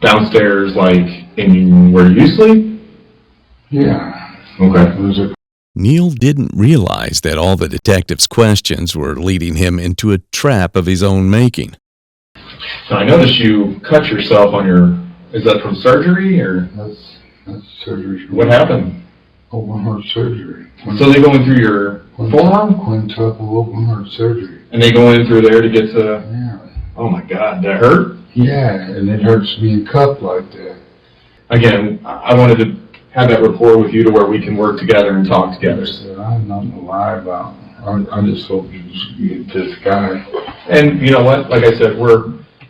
M: Downstairs, like in where you sleep?
D: Yeah.
M: Okay.
C: Neil didn't realize that all the detective's questions were leading him into a trap of his own making.
M: Now, I noticed you cut yourself on your, is that from surgery or?
D: That's surgery.
M: What happened?
D: Open heart surgery.
M: So they go in through your forearm?
D: Quintuple open heart surgery.
M: And they go in through there to get to,
D: yeah.
M: Oh my God, that hurt?
D: Yeah, and it hurts being cupped like that.
M: Again, I wanted to have that rapport with you to where we can work together and talk together.
D: I have nothing to lie about. I just hope you get this guy.
M: And you know what? Like I said,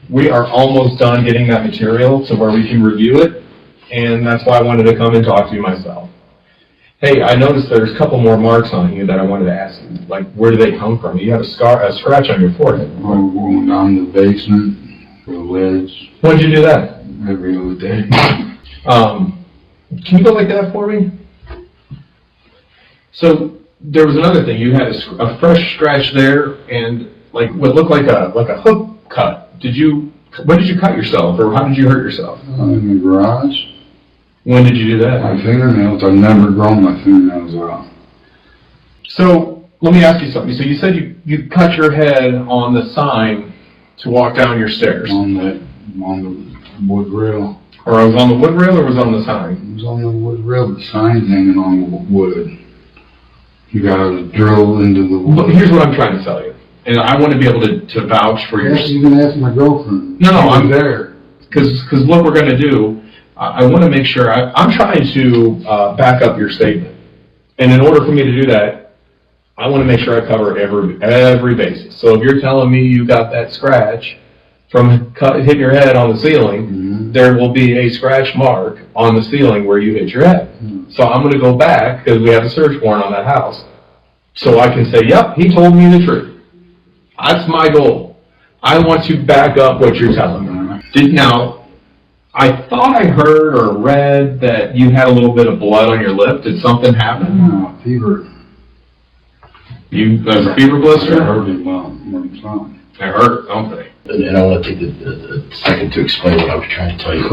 M: we are almost done getting that material to where we can review it, and that's why I wanted to come and talk to you myself. Hey, I noticed there's a couple more marks on you that I wanted to ask you. Like, where do they come from? You have a scratch on your forehead.
D: I'm going down to the basement for the ledge.
M: When did you do that?
D: Every other day.
M: Can you go like that for me? So there was another thing. You had a fresh scratch there, and like what looked like a hook cut. When did you cut yourself, or how did you hurt yourself?
D: In the garage.
M: When did you do that?
D: My fingernails, I've never grown my fingernails out.
M: So, let me ask you something. So you said you cut your head on the sign to walk down your stairs.
D: On the wood rail.
M: Or it was on the wood rail or was it on the sign?
D: It was on the wood rail, the sign's hanging on the wood. You gotta drill into the wood.
M: But here's what I'm trying to tell you. And I want to be able to vouch for your...
D: You can ask my girlfriend.
M: No, I'm
D: there.
M: Because what we're going to do, I want to make sure, I'm trying to back up your statement. And in order for me to do that, I want to make sure I cover every basis. So if you're telling me you got that scratch from hitting your head on the ceiling, there will be a scratch mark on the ceiling where you hit your head. So I'm going to go back, because we have a search warrant on that house, so I can say, yep, he told me the truth. That's my goal. I want to back up what you're telling me. Now, I thought I heard or read that you had a little bit of blood on your lip. Did something happen?
D: No, fever.
M: You a fever blister?
D: I heard it well.
M: It hurt, don't they?
H: And I want to take a second to explain what I was trying to tell you.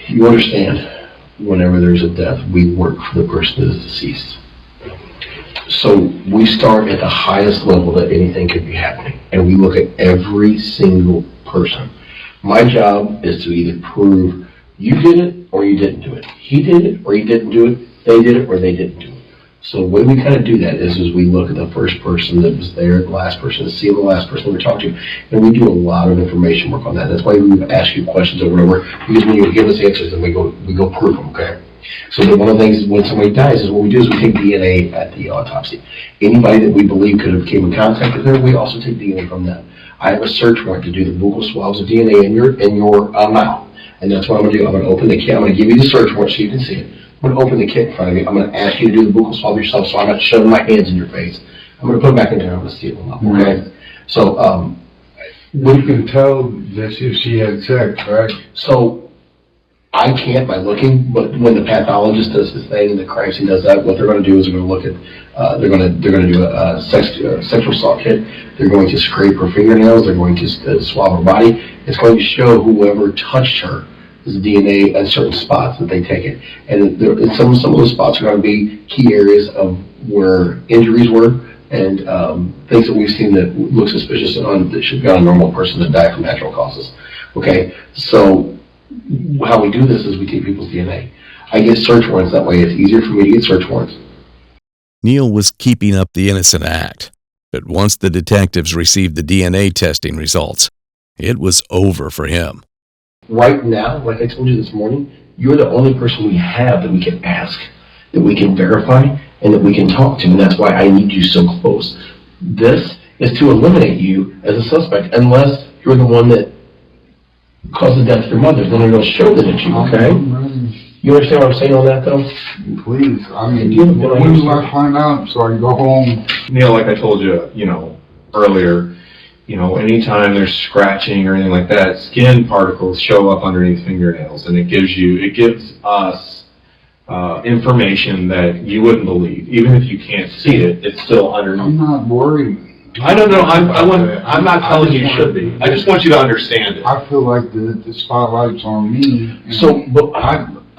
H: You understand, whenever there's a death, we work for the person that is deceased. So we start at the highest level that anything could be happening, and we look at every single person. My job is to either prove you did it or you didn't do it. He did it or he didn't do it. They did it or they didn't do it. So the way we kind of do that is we look at the first person that was there, the last person, to see the last person we talked to, and we do a lot of information work on that. That's why we ask you questions over and over, because when you give us answers, then we go prove them, okay? So that one of the things when somebody dies is what we do is we take DNA at the autopsy. Anybody that we believe could have came in contact with her, we also take DNA from them. I have a search warrant to do the buccal swabs of DNA in your mouth, and that's what I'm going to do. I'm going to open the kit. I'm going to give you the search warrant so you can see it. I'm going to open the kit in front of you. I'm going to ask you to do the buccal swab yourself, so I'm not shoving my hands in your face. I'm going to put them back in there. I'm going to seal them up. Okay. So
D: we can tell that she had sex, right?
H: So I can't by looking, but when the pathologist does his thing and the crime scene does that, what they're going to do is they're going to look at they're going to do a sexual assault kit. They're going to scrape her fingernails. They're going to swab her body. It's going to show whoever touched her is DNA at certain spots that they take it. And some of those spots are going to be key areas of where injuries were and things that we've seen that look suspicious and that should be on a normal person that died from natural causes. Okay, so how we do this is we take people's DNA. I get search warrants that way. It's easier for me to get search warrants.
C: Neil was keeping up the innocent act, but once the detectives received the DNA testing results, it was over for him.
H: Right now, like I told you this morning, you're the only person we have that we can ask, that we can verify, and that we can talk to, and that's why I need you so close. This is to eliminate you as a suspect, unless you're the one that caused the death of your mother. Then it'll show that it's you, okay? You understand what I'm saying on that, though?
D: Please. I mean, when do I find out so I can go home?
M: Neil, like I told you, earlier, anytime there's scratching or anything like that, skin particles show up underneath fingernails, and it gives us information that you wouldn't believe. Even if you can't see it, it's still underneath.
D: I'm not worried.
M: I don't know. I'm not telling you should be. I just want you to understand it.
D: I feel like the spotlight's on me.
H: So, but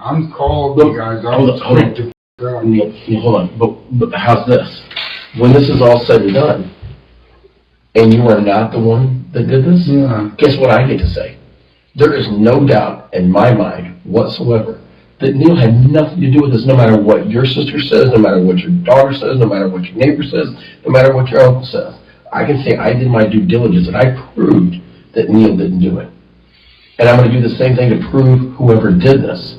D: I'm called, you guys.
H: Hold on. Neil, hold on. But how's this? When this is all said and done, and you are not the one that did this, guess what I get to say? There is no doubt in my mind whatsoever that Neil had nothing to do with this, no matter what your sister says, no matter what your daughter says, no matter what your neighbor says, no matter what your uncle says. I can say I did my due diligence and I proved that Neil didn't do it. And I'm going to do the same thing to prove whoever did this.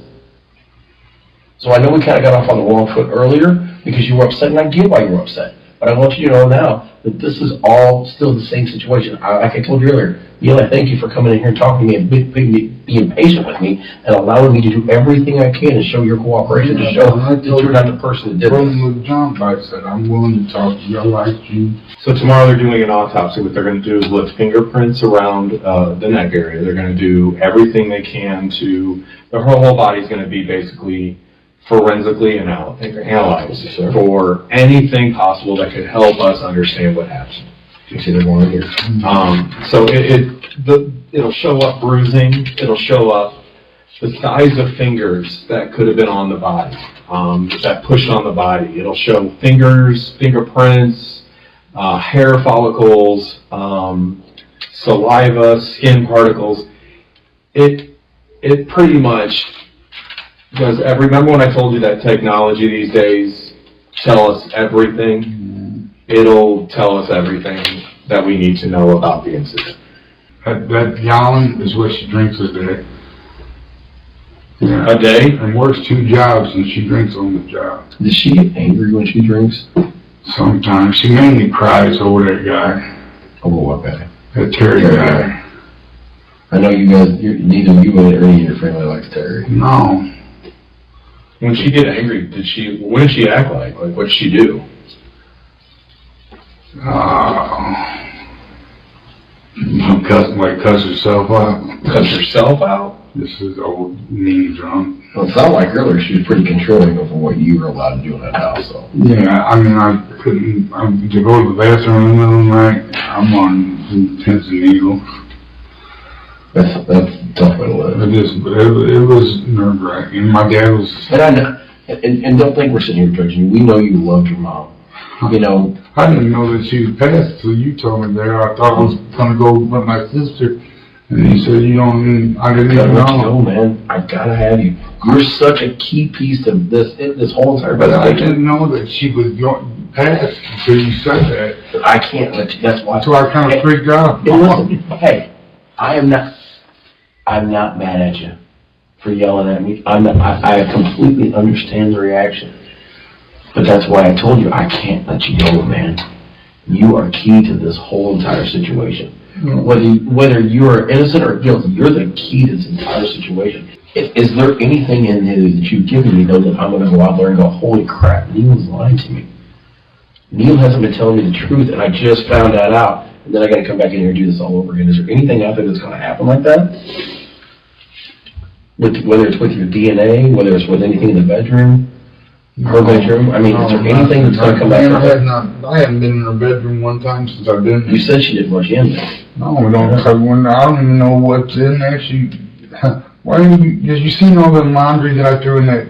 H: So I know we kind of got off on the wrong foot earlier because you were upset, and I get why you were upset. But I want you to know now that this is all still the same situation. Like I told you earlier, Neil, I thank you for coming in here and talking to me and being patient with me and allowing me to do everything I can to show your cooperation, to show that you're not the person that did this.
D: John, I said, I'm willing to talk to you. I like you.
M: So tomorrow they're doing an autopsy. What they're going to do is lift fingerprints around the neck area. They're going to do everything they can to, the whole body's going to be basically forensically analyzed for anything possible that could help us understand what happened.
H: You see the one here?
M: So it'll show up bruising. It'll show up the size of fingers that could have been on the body, that push on the body. It'll show fingers, fingerprints, hair follicles, saliva, skin particles. It pretty much does. Remember when I told you that technology these days tell us everything? It'll tell us everything that we need to know about the incident.
D: That gallon is what she drinks a day.
M: A day?
D: And works 2 jobs and she drinks on the job.
H: Does she get angry when she drinks?
D: Sometimes. She mainly cries over that guy.
H: Over what guy?
D: That Terry guy.
H: I know you guys, neither you or any of your family likes Terry.
D: No.
M: When she get angry, what did she act like? Like, what did she do?
D: Cuss herself out.
M: Cuss herself out?
D: This is old mean drunk.
H: Well, it sounded like earlier she was pretty controlling over what you were allowed to do in that house, so.
D: Yeah, I mean, I couldn't, to go to the bathroom in the middle of the night, I'm on pins and needles.
H: That's a tough way to live.
D: It was nerve-wracking. My dad was...
H: And I know, and don't think we're sitting here judging you. We know you loved your mom. You know...
D: I didn't know that she was passed until you told me there. I thought I was going to go with my sister. And you said you don't even... I didn't even know.
H: Man, I gotta have you. You're such a key piece of this whole entire...
D: But I didn't know that she was passed until you said that.
H: I can't let you... That's why...
D: So I kind of freaked out.
H: Hey, listen, hey, I'm not mad at you for yelling at me. I completely understand the reaction. But that's why I told you I can't let you go, man. You are key to this whole entire situation. Whether you are innocent or guilty, you're the key to this entire situation. Is there anything in there that you've given me, though, that I'm going to go out there and go, holy crap, Neil's lying to me? Neil hasn't been telling me the truth, and I just found that out. And then I got to come back in here and do this all over again. Is there anything out there that's going to happen like that? Whether it's with your DNA, whether it's with anything in the bedroom, her bedroom. I mean, is there anything that's going to come back?
D: I haven't been in her bedroom one time since I've been there.
H: You said she didn't rush in there.
D: No, we don't. I don't even know what's in there. Did you seen all the laundry that I threw in that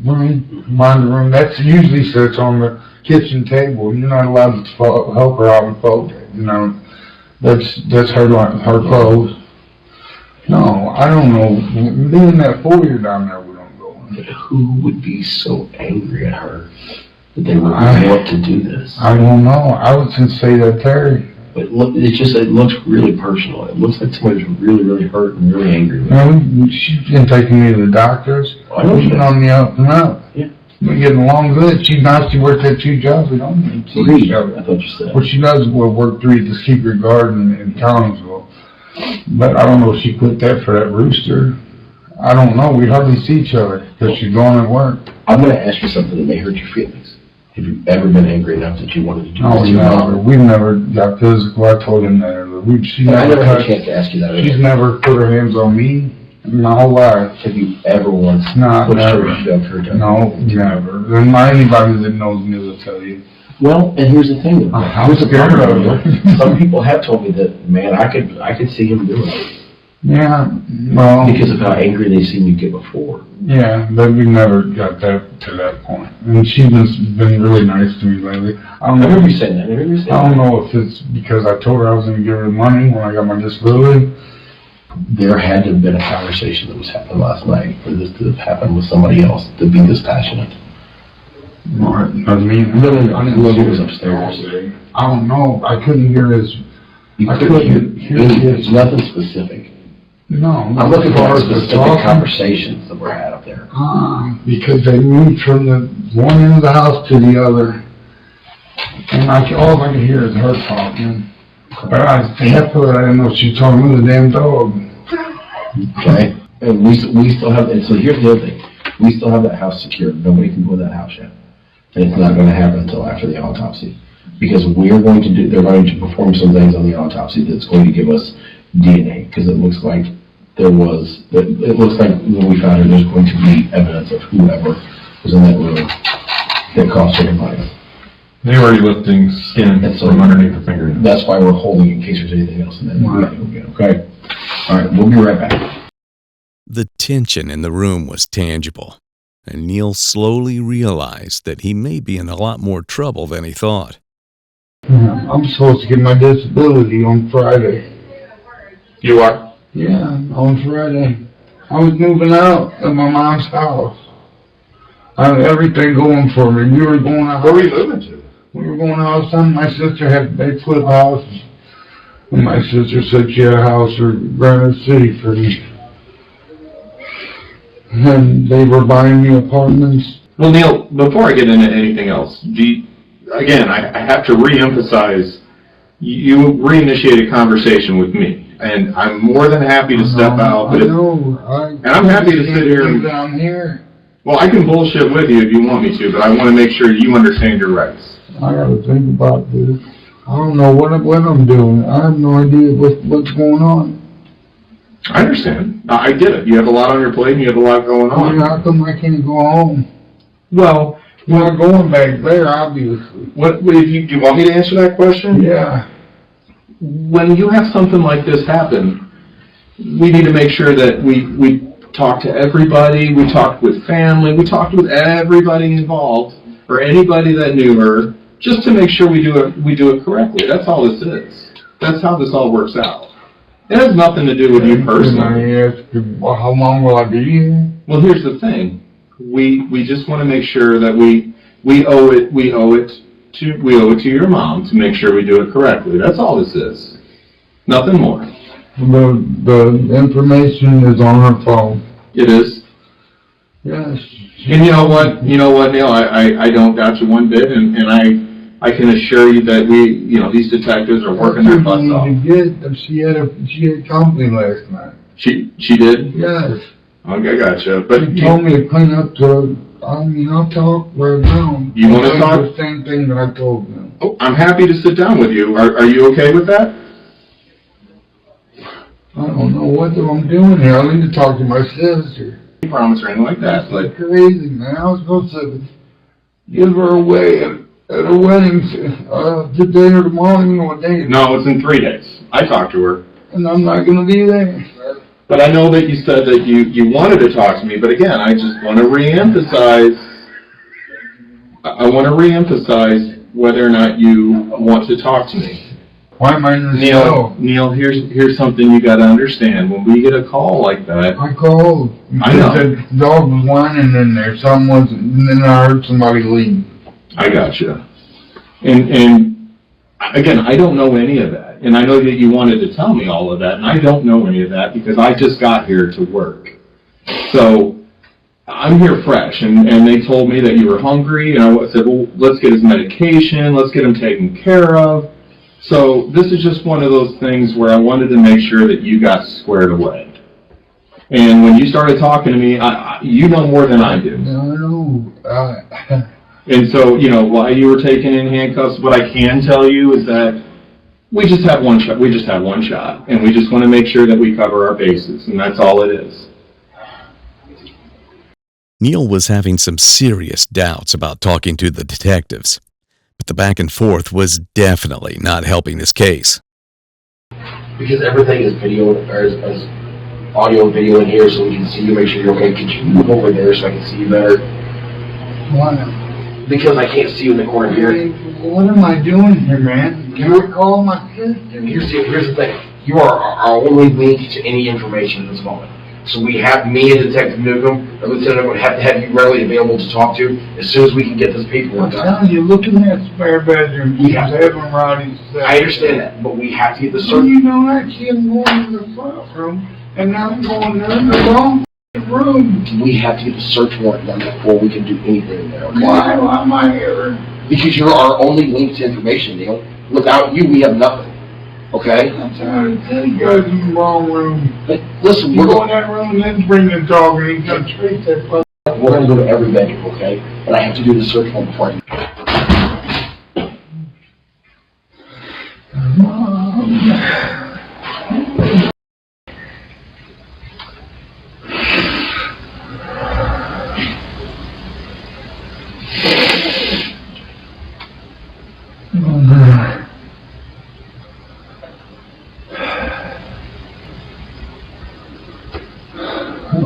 D: laundry room? That's usually sits on the kitchen table. You're not allowed to help her out with fold it. You know, that's her clothes. No, I don't know. Leaving that foyer down there, we don't go in.
H: But who would be so angry at her that they would want to do this?
D: I don't know. I would just say that Terry.
H: But look, it looks really personal. It looks like somebody's really, really hurt and really angry with
D: her. She's been taking me to the doctors.
H: I know she's
D: on the up and up.
H: Yeah.
D: We're getting along good. She's nice. She works at 2 jobs. We don't need
H: 3. I thought you said.
D: What she does is work 3 at the Secret Garden in Collinsville. But I don't know if she quit that for that rooster. I don't know. We hardly see each other because she's going to work.
H: I'm going to ask you something that may hurt your feelings. Have you ever been angry enough that you wanted to do
D: this?
H: No,
D: we've never got physical. I told him that.
H: I never had a chance to ask you that.
D: She's never put her hands on me in my whole life.
H: Have you ever once pushed
D: never.
H: her, shoved her down?
D: No, never. And anybody that knows me will tell you.
H: Well, and here's the thing.
D: I'm scared of her.
H: Some people have told me that, man, I could see him doing it.
D: Yeah, well...
H: Because of how angry they seen you get before.
D: Yeah, but we never got to that point. And she's been really nice to me lately. I
H: remember you saying that.
D: I don't know if it's because I told her I was going to give her money when I got my disability.
H: There had to have been a conversation that was happening last night for this to have happened with somebody else to be this passionate.
D: I mean,
H: whoever was upstairs.
D: I don't know. I couldn't hear his...
H: There's nothing specific.
D: No.
H: I'm looking for specific conversations that were had up there.
D: Because they moved from the one end of the house to the other. And all I could hear is her talking. But I didn't know she was talking to the damn dog.
H: Okay. And we still have... And so here's the other thing. We still have that house secured. Nobody can go in that house yet. And it's not going to happen until after the autopsy. Because they're going to perform some things on the autopsy that's going to give us DNA. Because it looks like when we found her, there's going to be evidence of whoever was in that room that caused her to die.
M: They're already lifting skin from underneath the fingernails.
H: That's why we're holding in case there's anything else in there. Okay? All right, we'll be right back.
C: The tension in the room was tangible, and Neil slowly realized that he may be in a lot more trouble than he thought.
D: I'm supposed to get my disability on Friday.
M: You are?
D: Yeah, on Friday. I was moving out of my mom's house. I had everything going for me. We were going out.
M: Where were you moving to?
D: We were going outside. My sister had a big flip house. And my sister said she had a house in Granite City for me. And they were buying me apartments.
M: Well, Neil, before I get into anything else, again, I have to re-emphasize, you reinitiated conversation with me, and I'm more than happy to step out. But and I'm happy to sit here.
D: I'm here.
M: Well, I can bullshit with you if you want me to, but I want to make sure you understand your rights.
D: I gotta think about this. I don't know what I'm doing. I have no idea what's going on.
M: I understand. I get it. You have a lot on your plate and you have a lot going on.
D: How come I can't go home?
M: Well,
D: we're not going back there, obviously.
M: Do you want me to answer that question?
D: Yeah.
M: When you have something like this happen, we need to make sure that we talk to everybody, we talked with family, we talked with everybody involved, or anybody that knew her, just to make sure we do it correctly. That's all this is. That's how this all works out. It has nothing to do with you personally.
D: How long will I be here?
M: Well, here's the thing. We just want to make sure that we owe it to your mom to make sure we do it correctly. That's all this is. Nothing more.
D: The information is on her phone.
M: It is.
D: Yes.
M: And you know what, Neil, I don't doubt you one bit, and I can assure you that these detectives are working their butts off.
D: She had company last night.
M: She did?
D: Yes.
M: Okay, gotcha. But
D: she told me to clean up I'll talk right now.
M: You want to talk?
D: The same thing that I told them.
M: Oh, I'm happy to sit down with you. Are you okay with that?
D: I don't know what I'm doing here. I need to talk to my sister.
M: I promise or anything like that, but
D: crazy, man. I was supposed to give her away at her wedding today or tomorrow. You know what day it is.
M: No, it's in 3 days. I talked to her.
D: And I'm not going to be there.
M: But I know that you said that you wanted to talk to me, but again, I just want to reemphasize, whether or not you want to talk to me.
D: Why am I in the show?
M: Neil, here's something you got to understand. When we get a call like that,
D: I called.
M: I know.
D: The dog was whining in there. And then I heard somebody leave.
M: I gotcha. And again, I don't know any of that. And I know that you wanted to tell me all of that, and I don't know any of that because I just got here to work. So I'm here fresh, and they told me that you were hungry, and I said, well, let's get his medication, let's get him taken care of. So this is just one of those things where I wanted to make sure that you got squared away. And when you started talking to me, you know more than I do.
D: I know.
M: And so, while you were taken in handcuffs, what I can tell you is that we just have one shot. We just have one shot, and we just want to make sure that we cover our bases, and that's all it is.
C: Neil was having some serious doubts about talking to the detectives, but the back and forth was definitely not helping his case.
H: Because everything is video, or is audio and video in here, so we can see you, make sure you're okay. Could you move over there so I can see you better?
D: Why?
H: Because I can't see you in the corner here.
D: What am I doing here, man? Can I call my sister?
H: Here's the thing. You are our only link to any information at this moment. So we have me and Detective Newcomb, the lieutenant, would have to have you readily available to talk to as soon as we can get this paperwork done.
D: I'm telling you, look in that spare bedroom. She's having Roddy's stuff.
H: I understand that, but we have to get the
D: So
H: search.
D: you know that she's going in the front room, and now I'm going in the wrong room.
H: We have to get the search warrant done before we can do anything in there, okay?
D: Why am I here?
H: Because you're our only link to information, Neil. Without you, we have nothing. Okay?
D: I'm trying to tell you guys in the wrong room.
H: But listen,
D: You go in that room and then bring the dog and he's gonna trace that fuck.
H: we're gonna go to every bedroom, okay? But I have to do the search warrant before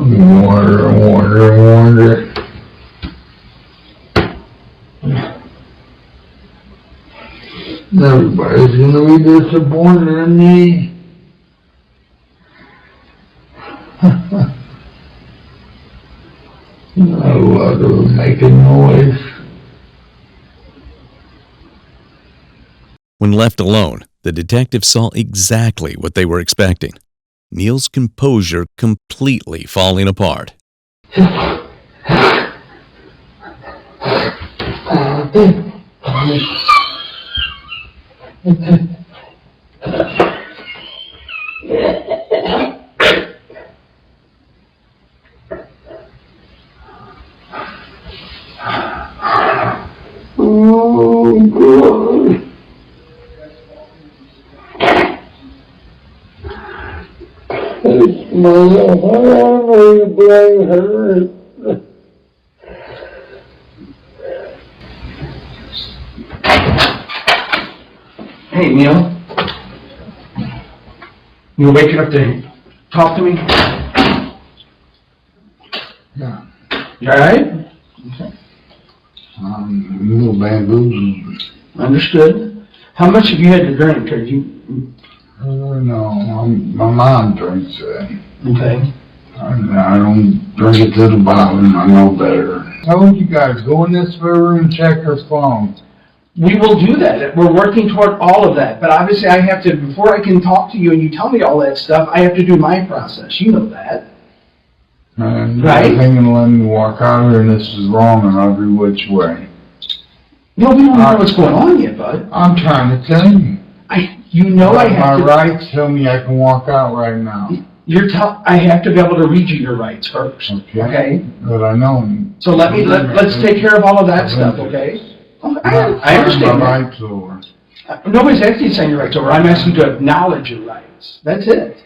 D: Wonder. Everybody's gonna be disappointed in me. I love making noise.
C: When left alone, the detective saw exactly what they were expecting. Neil's composure completely falling apart.
D: Oh, God. It's my arm, brain hurts.
L: Hey, Neil. You waking up to talk to me?
D: Yeah.
L: You alright? Okay.
D: I'm a little bamboozled.
L: Understood. How much have you had to drink? Are you...
D: No, my mom drinks it.
L: Okay.
D: I don't drink it to the bottom. I know better. I told you guys, go in this river and check her phone.
L: We will do that. We're working toward all of that. But obviously I have to, before I can talk to you and you tell me all that stuff, I have to do my process. You know that.
D: And
L: right?
D: You're thinking of letting me walk out here and this is wrong in every which way.
L: No, we don't know what's going on yet, bud.
D: I'm trying to tell you.
L: You know I have to...
D: My rights tell me I can walk out right now.
L: I have to be able to read you your rights first. Okay?
D: But I know.
L: So let's take care of all of that stuff, okay? I understand.
D: My rights over.
L: Nobody's asking you to sign your rights over. I'm asking you to acknowledge your rights. That's it.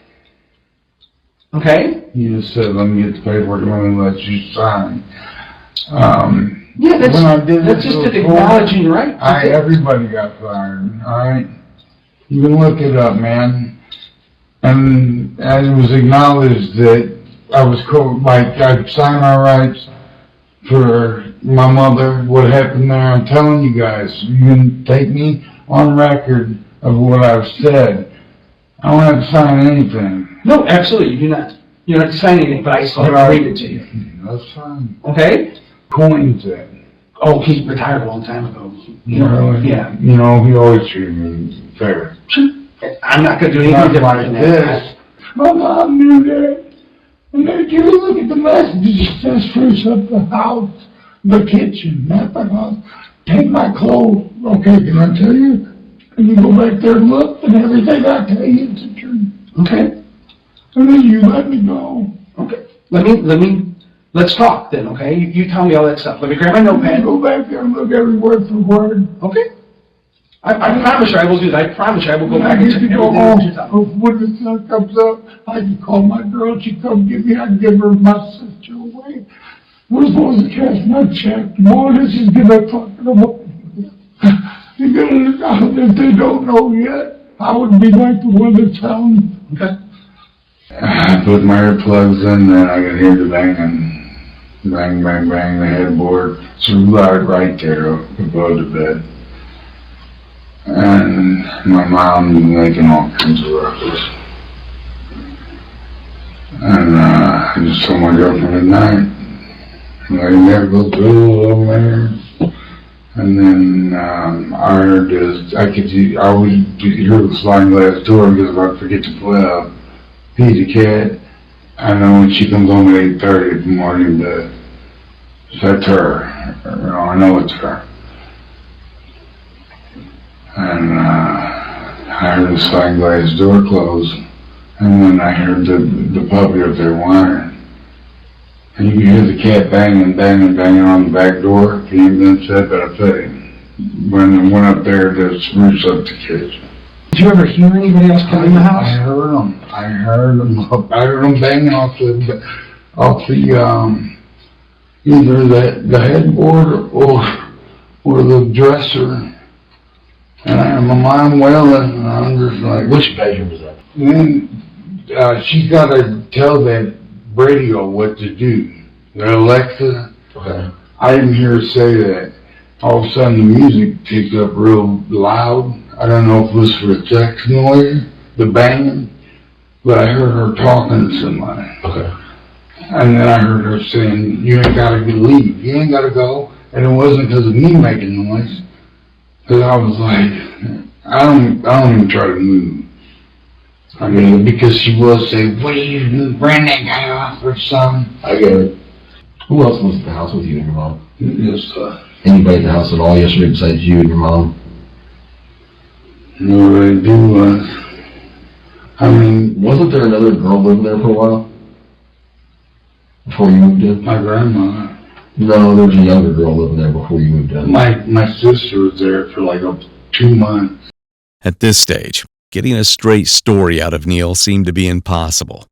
L: Okay?
D: You just said, let me get the paperwork and let me let you sign.
L: Yeah, that's just an acknowledging rights.
D: Everybody got fired, alright? You can look it up, man. And it was acknowledged that I was I signed my rights for my mother, what happened there. I'm telling you guys, you can take me on record of what I've said. I don't have to sign anything.
L: No, absolutely, you do not. You don't have to sign anything, but I still have to read it to you.
D: That's fine.
L: Okay?
D: Coins it.
L: Oh, he retired a long time ago.
D: Really?
L: Yeah.
D: You know, he always treated me fair.
L: Sure. I'm not going to do anything different than that.
D: My mom knew that. And then you look at the messages, it says first up the house, the kitchen, not the house. Take my clothes. Okay, can I tell you? And you go back there and look, and everything I tell you is the truth.
L: Okay.
D: And then you let me go.
L: Okay. Let's talk then, okay? You tell me all that stuff. Let me grab my notepad.
D: Go back there and look every word for word.
L: Okay. I promise you I will do that. I promise you I will go back and check everything that you tell me.
D: When the sun comes up, I can call my girl. She come get me. I can give her my sister away. We're supposed to cash my check. Tomorrow this is gonna talk about. You're gonna look out if they don't know yet. I would be like the one to tell them.
L: Okay.
D: I put my earplugs in, then I could hear the banging. Bang, bang, bang, the headboard. It's loud right there above the bed. And my mom making all kinds of ruckus. And I just told my girlfriend at night, I never go through over there. And then I heard this, I always hear the sliding glass door because if I forget to feed the cat, I know when she comes home at 8:30 in the morning that that's her. I know it's her. And I heard the sliding glass door close, and then I heard the puppy up there whining. And you can hear the cat banging, banging, banging on the back door. He ain't been said, but I tell you, when I went up there to spruce up the kitchen.
L: Did you ever hear anybody else come in the house?
D: I heard them. I heard them banging off the either the headboard or the dresser. And I heard my mom wailing, and I'm just like,
H: which bedroom was that?
D: Then she's got to tell that radio what to do. The Alexa.
H: Okay.
D: I didn't hear her say that. All of a sudden the music picked up real loud. I don't know if it was for the sex noise, the banging, but I heard her talking to somebody.
H: Okay.
D: And then I heard her saying, you ain't gotta leave, you ain't gotta go. And it wasn't because of me making noise. Because I was like, I don't even try to move. I mean, because she will say, what are you doing, bring that guy off or something.
H: I get it. Who else was at the house with you and your mom?
D: Yes,
H: Anybody at the house at all yesterday besides you and your mom?
D: No, they do. I mean,
H: wasn't there another girl living there for a while? Before you moved in?
D: My grandma.
H: No, there was a younger girl living there before you moved in.
D: My sister was there for like 2 months.
C: At this stage, getting a straight story out of Neil seemed to be impossible.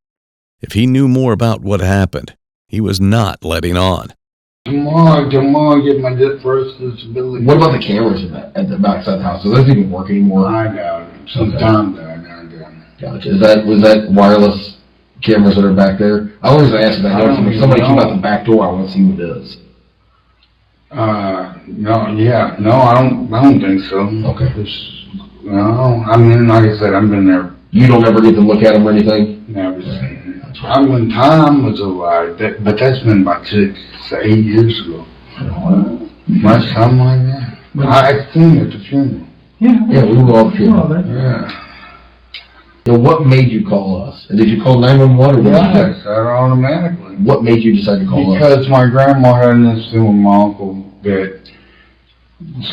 C: If he knew more about what happened, he was not letting on.
D: Tomorrow, I get my first disability.
H: What about the cameras at the backside of the house? Does that even work anymore?
D: I doubt it. Sometimes I doubt it.
H: Gotcha. Was that wireless cameras that are back there? I always ask that. If somebody came out the back door, I want to see who it is.
D: No, I don't think so.
H: Okay.
D: No, I mean, like I said, I've been there.
H: You don't ever get to look at them or anything?
D: Never seen it. When Tom was alive, but that's been about 6 to 8 years ago. Much something like that. I seen it at the funeral.
H: Yeah, we were all funeral.
D: Yeah.
H: So what made you call us? Did you call 911 or what?
D: Yes, automatically.
H: What made you decide to call us?
D: Because my grandma had an incident with my uncle that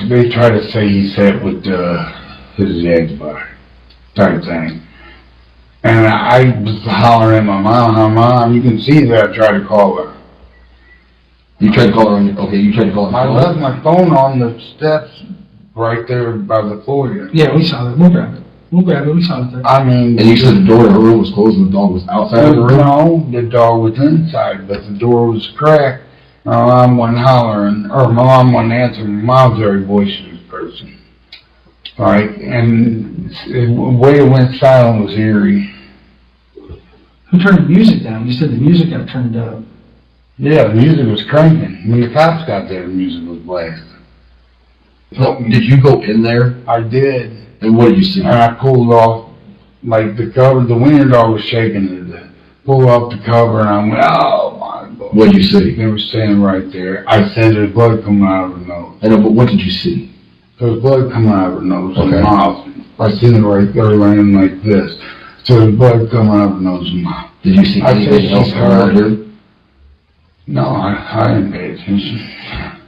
D: they try to say he sat with his ex-wife type thing. And I was hollering at my mom, you can see that I tried to call her.
H: You tried to call her you tried to call her.
D: I left my phone on the steps right there by the foyer.
L: Yeah, we saw that. We'll grab it. We saw it there.
D: I mean...
H: And you said the door to her room was closed and the dog was outside of the room?
D: No, the dog was inside, but the door was cracked. My mom wasn't hollering, or my mom wasn't answering. My mom's a very boisterous person. Right, and the way it went silent was eerie.
L: Who turned the music down? You said the music got turned up.
D: Yeah, the music was cranking. When the cops got there, the music was blasting.
H: So, did you go in there?
D: I did.
H: And what did you see?
D: And I pulled off, like the cover, the window door was shaking. Pulled off the cover and I went, oh my God.
H: What did you see?
D: They were standing right there. I said there's blood coming out of her nose.
H: I know, but what did you see?
D: There was blood coming out of her nose and
H: Okay.
D: mouth. I seen it right there laying like this. So there's blood coming out of her nose and mouth.
H: Did you see anything else around her?
D: No, I didn't pay attention.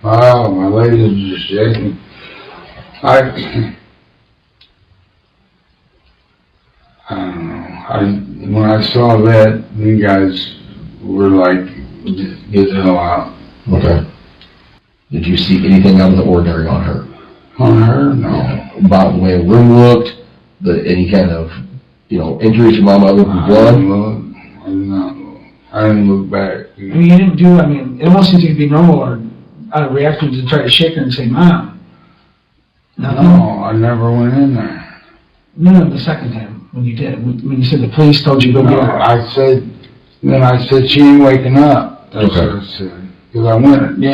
D: Wow, my legs was just shaking. I don't know. When I saw that, you guys were like, get the hell out.
H: Okay. Did you see anything out of the ordinary on her?
D: On her? No.
H: About the way the room looked, any kind of, injuries your mom other than blood?
D: I didn't look back.
L: I mean, you didn't do, it almost seems to be normal or out of reaction to try to shake her and say, Mom. Nothing?
D: No, I never went in there.
L: No, the second time when you did, when you said the police told you to go get her.
D: I said she ain't waking up. That's
H: Okay.
D: what I said. Because I went,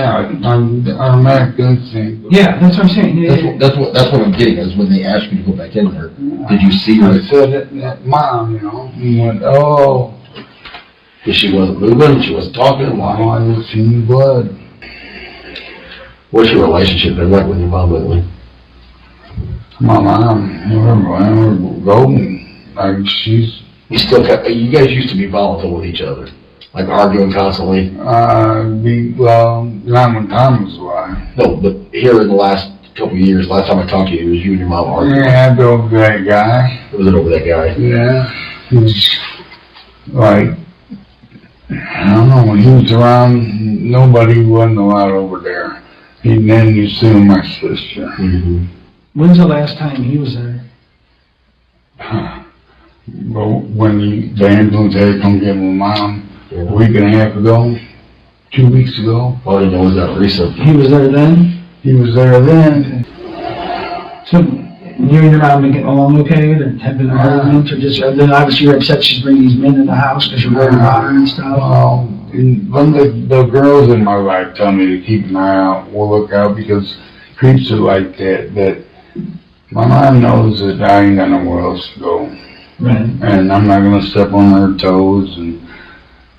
D: I'm automatic instinct.
L: Yeah, that's what I'm saying.
H: That's what I'm getting is when they asked you to go back in there. Did you see her?
D: I said that Mom, He went, oh.
H: If she wasn't moving, she wasn't talking.
D: Why? I didn't see any blood.
H: What's your relationship been like with your mom lately?
D: My mom, we're golden. Like
H: You guys used to be volatile with each other, like arguing constantly.
D: Not when Tom was alive.
H: No, but here in the last couple of years, last time I talked to you, it was you and your mom arguing.
D: Yeah, over that guy.
H: Was it over that guy?
D: Yeah. He's like, I don't know, when he was around, nobody wasn't allowed over there. Then you see my sister.
H: Mm-hmm.
L: When's the last time he was there?
D: But when the ambulance had to come get my mom a week and a half ago, 2 weeks ago.
H: All you know is that recent.
L: He was there then?
D: He was there then.
L: So
N: And you and your mom been getting along okay? Or have been arguments, or just, then obviously you're upset she's bringing these men in the house because you're worried about her and stuff?
D: When the girls in my life tell me to keep an eye out, we'll look out, because creeps are like that my mom knows that I ain't got nowhere else to go.
N: Right.
D: And I'm not gonna step on her toes. And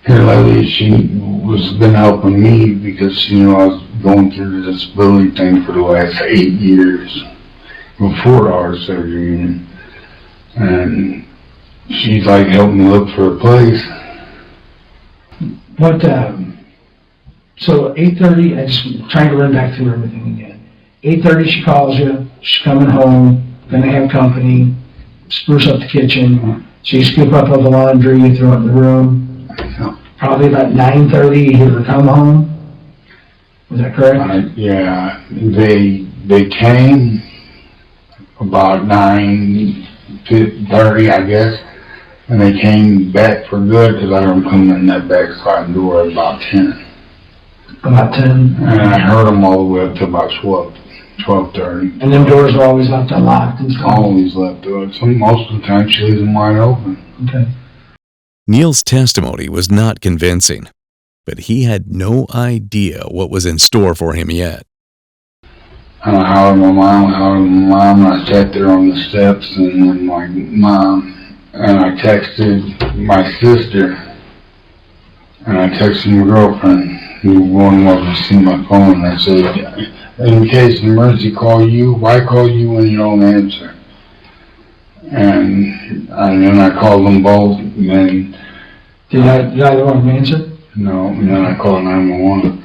D: here lately, she been helping me because, you know, I was going through the disability thing for the last 8 years before our surgery, and she's like helping me look for a place.
N: What, so 8:30, I just trying to run back through everything again. 8:30 she calls you, she's coming home, gonna have company, spruce up the kitchen, so you scoop up all the laundry, you throw it in the room. Probably about 9:30 you hear her come home. Is that correct?
D: Yeah, they came about 9:30, I guess, and they came back for good because I heard them coming in that back sliding door at about 10.
N: About 10?
D: And I heard them all the way up to about 12:30.
N: And them doors are always left unlocked and stuff?
D: Always left doors. So most of the time she leaves them wide open.
N: Okay.
C: Neil's testimony was not convincing, but he had no idea what was in store for him yet.
D: And I hollered my mom, and I sat there on the steps, and I'm like, Mom, and I texted my sister, and I texted my girlfriend, who won't want to see my phone, and I said, in case an emergency call you, why call you when you don't answer? And then I called them both, and then...
N: Did either one of them answer?
D: No, and then I called 911.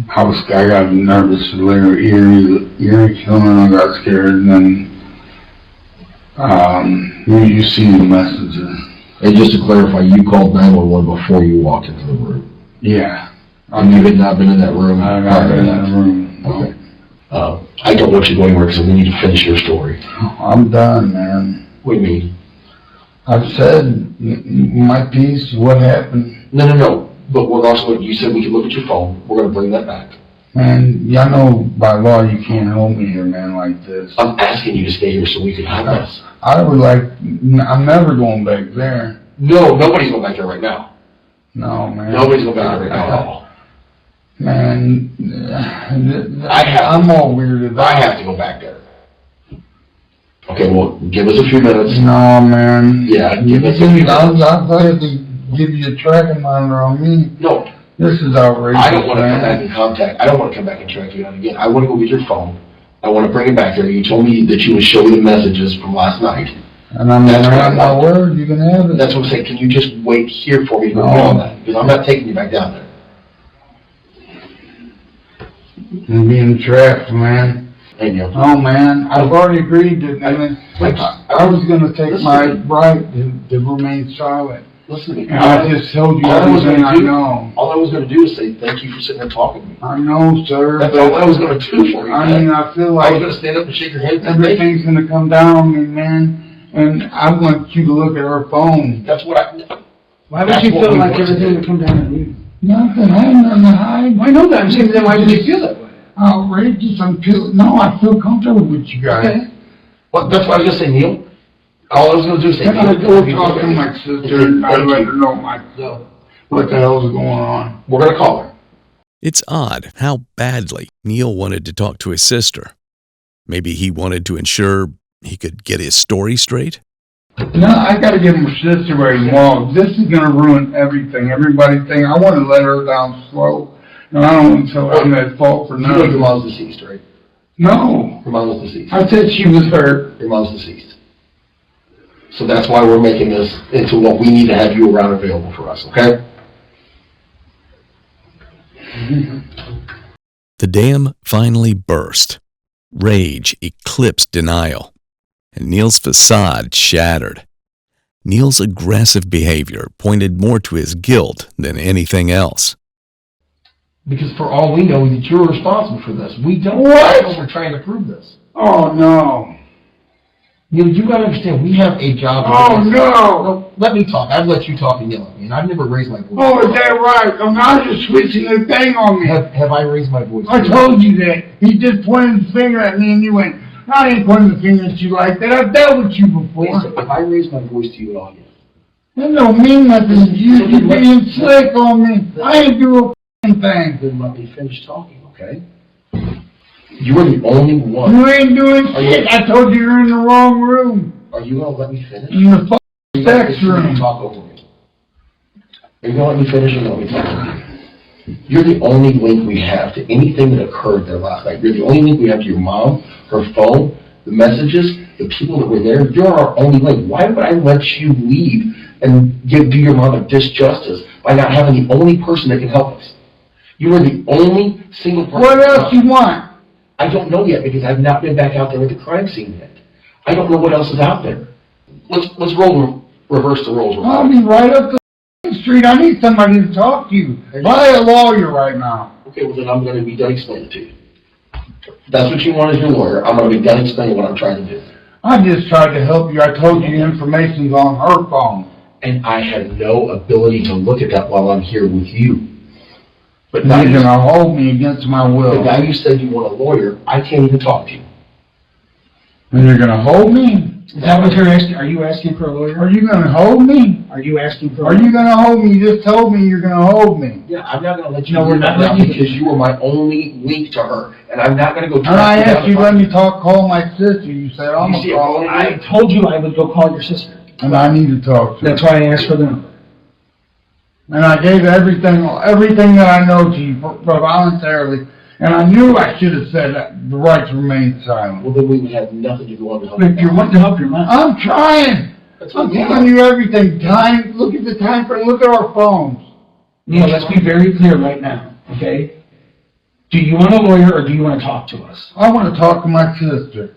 D: I got nervous, a little eerie feeling, I got scared, and then you see the messages.
H: And just to clarify, you called 911 before you walked into the room?
D: Yeah.
H: And you had not been in that room?
D: I've not been in that room.
H: Okay. I don't want you to go anywhere because we need to finish your story.
D: I'm done, man.
H: What do you mean?
D: I've said my piece, what happened.
H: No. But we're also, you said we could look at your phone. We're going to bring that back.
D: Man, y'all know by law you can't hold me here, man, like this.
H: I'm asking you to stay here so we can have this.
D: I'm never going back there.
H: No, nobody's going back there right now.
D: No, man.
H: Nobody's going back there right now at all.
D: Man, I'm all weirded out.
H: I have to go back there. Okay, well, give us a few minutes.
D: No, man.
H: Yeah, give us a few minutes.
D: I'll have to give you a tracking monitor on me.
H: No.
D: This is outrageous.
H: I don't want to come back in contact. I don't want to come back and track you down again. I want to go get your phone. I want to bring it back there. You told me that you would show me the messages from last night.
D: And I'm going to have my word. You can have it.
H: That's what I'm saying. Can you just wait here for me to go on that? Because I'm not taking you back down there.
D: I'm being trapped, man. Oh, man. I've already agreed to... I was going to take my right to remain silent.
H: Listen to me.
D: And I just told you everything I know.
H: All I was going to do is say thank you for sitting there talking to me.
D: I know, sir.
H: That's all I was going to do for you.
D: I mean, I feel like...
H: I was going to stand up and shake your hand.
D: Everything's going to come down on me, man. And I want you to look at her phone.
H: That's what I...
N: Why would you feel like everything would come down on you?
D: Nothing. I ain't nothing to hide.
N: I know that. I'm saying, then why did you feel that way?
D: Outrageous. I feel comfortable with you guys.
H: Okay. Well, that's what I was going to say, Neil. All I was going to do is say...
D: Can I go talk to my sister and I let her know what the hell's going on?
H: We're going to call her.
C: It's odd how badly Neil wanted to talk to his sister. Maybe he wanted to ensure he could get his story straight?
D: No, I got to give my sister where he belongs. This is going to ruin everything. Everybody think I want to let her down slow. And I don't want to tell her I'm at fault for nothing.
H: Your mom's deceased, right?
D: No.
H: Your mom was deceased.
D: I said she was hurt.
H: Your mom's deceased. So that's why we're making this into what we need to have you around available for us, okay?
C: The dam finally burst. Rage eclipsed denial, and Neil's facade shattered. Neil's aggressive behavior pointed more to his guilt than anything else.
L: Because for all we know, that you're responsible for this. We don't know we're trying to prove this.
D: Oh, no.
L: You gotta understand, we have a job.
D: Oh, no.
L: Let me talk. I've let you talk and yell at me, and I've never raised my voice.
D: Oh, is that right? I'm not just switching the thing on me.
L: Have I raised my voice?
D: I told you that. He just pointed his finger at me and you went, I ain't pointing the finger at you like that. I've dealt with you before.
H: Listen, if I raise my voice to you at all, yes.
D: That don't mean nothing to you. You're being slick on me. I ain't do a thing.
H: Then let me finish talking, okay? You are the only one.
D: You ain't doing shit. I told you you're in the wrong room.
H: Are you gonna let me finish?
D: In the fucking sex room.
H: Talk over me. Are you gonna let me finish or let me talk? You're the only link we have to anything that occurred there last night. You're the only link we have to your mom, her phone, the messages, the people that were there. You're our only link. Why would I let you leave and do your mom a disjustice by not having the only person that can help us? You are the only single person.
D: What else you want?
H: I don't know yet because I've not been back out there at the crime scene yet. I don't know what else is out there. Let's reverse the roles.
D: I'll be right up the street. I need somebody to talk to you. Buy a lawyer right now.
H: Okay, well then I'm going to be done explaining to you. That's what you want as your lawyer. I'm going to be done explaining what I'm trying to do.
D: I just tried to help you. I told you the information's on her phone.
H: And I had no ability to look at that while I'm here with you.
D: But now you're going to hold me against my will.
H: But now you said you want a lawyer. I can't even talk to you.
D: And you're going to hold me?
N: Is that what you're asking? Are you asking for a lawyer?
D: Are you going to hold me?
N: Are you asking for a
D: lawyer? Are you going to hold me? You just told me you're going to hold me.
H: Yeah, I'm not going to let you.
N: No, we're not letting you.
H: Because you were my only link to her. And I'm not going to go.
D: And I asked you to let me call my sister. You said, I'm going to call her.
N: I told you I would go call your sister.
D: And I need to talk to her.
N: That's why I asked for the number.
D: And I gave everything that I know to you voluntarily. And I knew I should have said that, the right to remain silent.
H: Well, then we would have nothing to go on to help.
N: If you're wanting to help your mom.
D: I'm trying. I'm telling you everything. Time. Look at the time frame. Look at our phones.
N: Neil, let's be very clear right now, okay? Do you want a lawyer or do you want to talk to us?
D: I want to talk to my sister.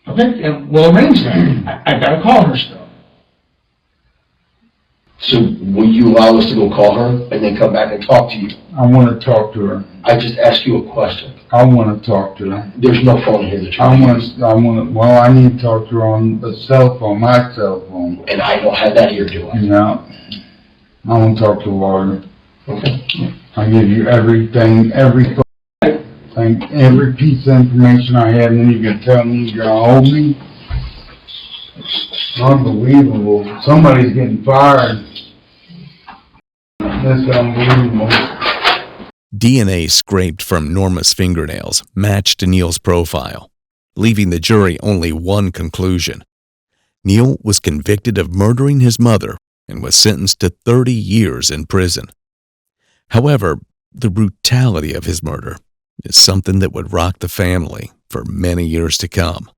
N: Okay, and we'll arrange that. I've got to call her still.
H: So will you allow us to go call her and then come back and talk to you?
D: I want to talk to her.
H: I just asked you a question.
D: I want to talk to her.
H: There's no phone here that
D: I need to talk to her on the cell phone, my cell phone.
H: And I don't have that here, do I?
D: No. I want to talk to a lawyer.
H: Okay.
D: I give you everything, every piece of information I had, and then you're going to tell me you're going to hold me? Unbelievable. Somebody's getting fired. That's unbelievable.
C: DNA scraped from Norma's fingernails matched Neil's profile, leaving the jury only one conclusion. Neil was convicted of murdering his mother and was sentenced to 30 years in prison. However, the brutality of his murder is something that would rock the family for many years to come.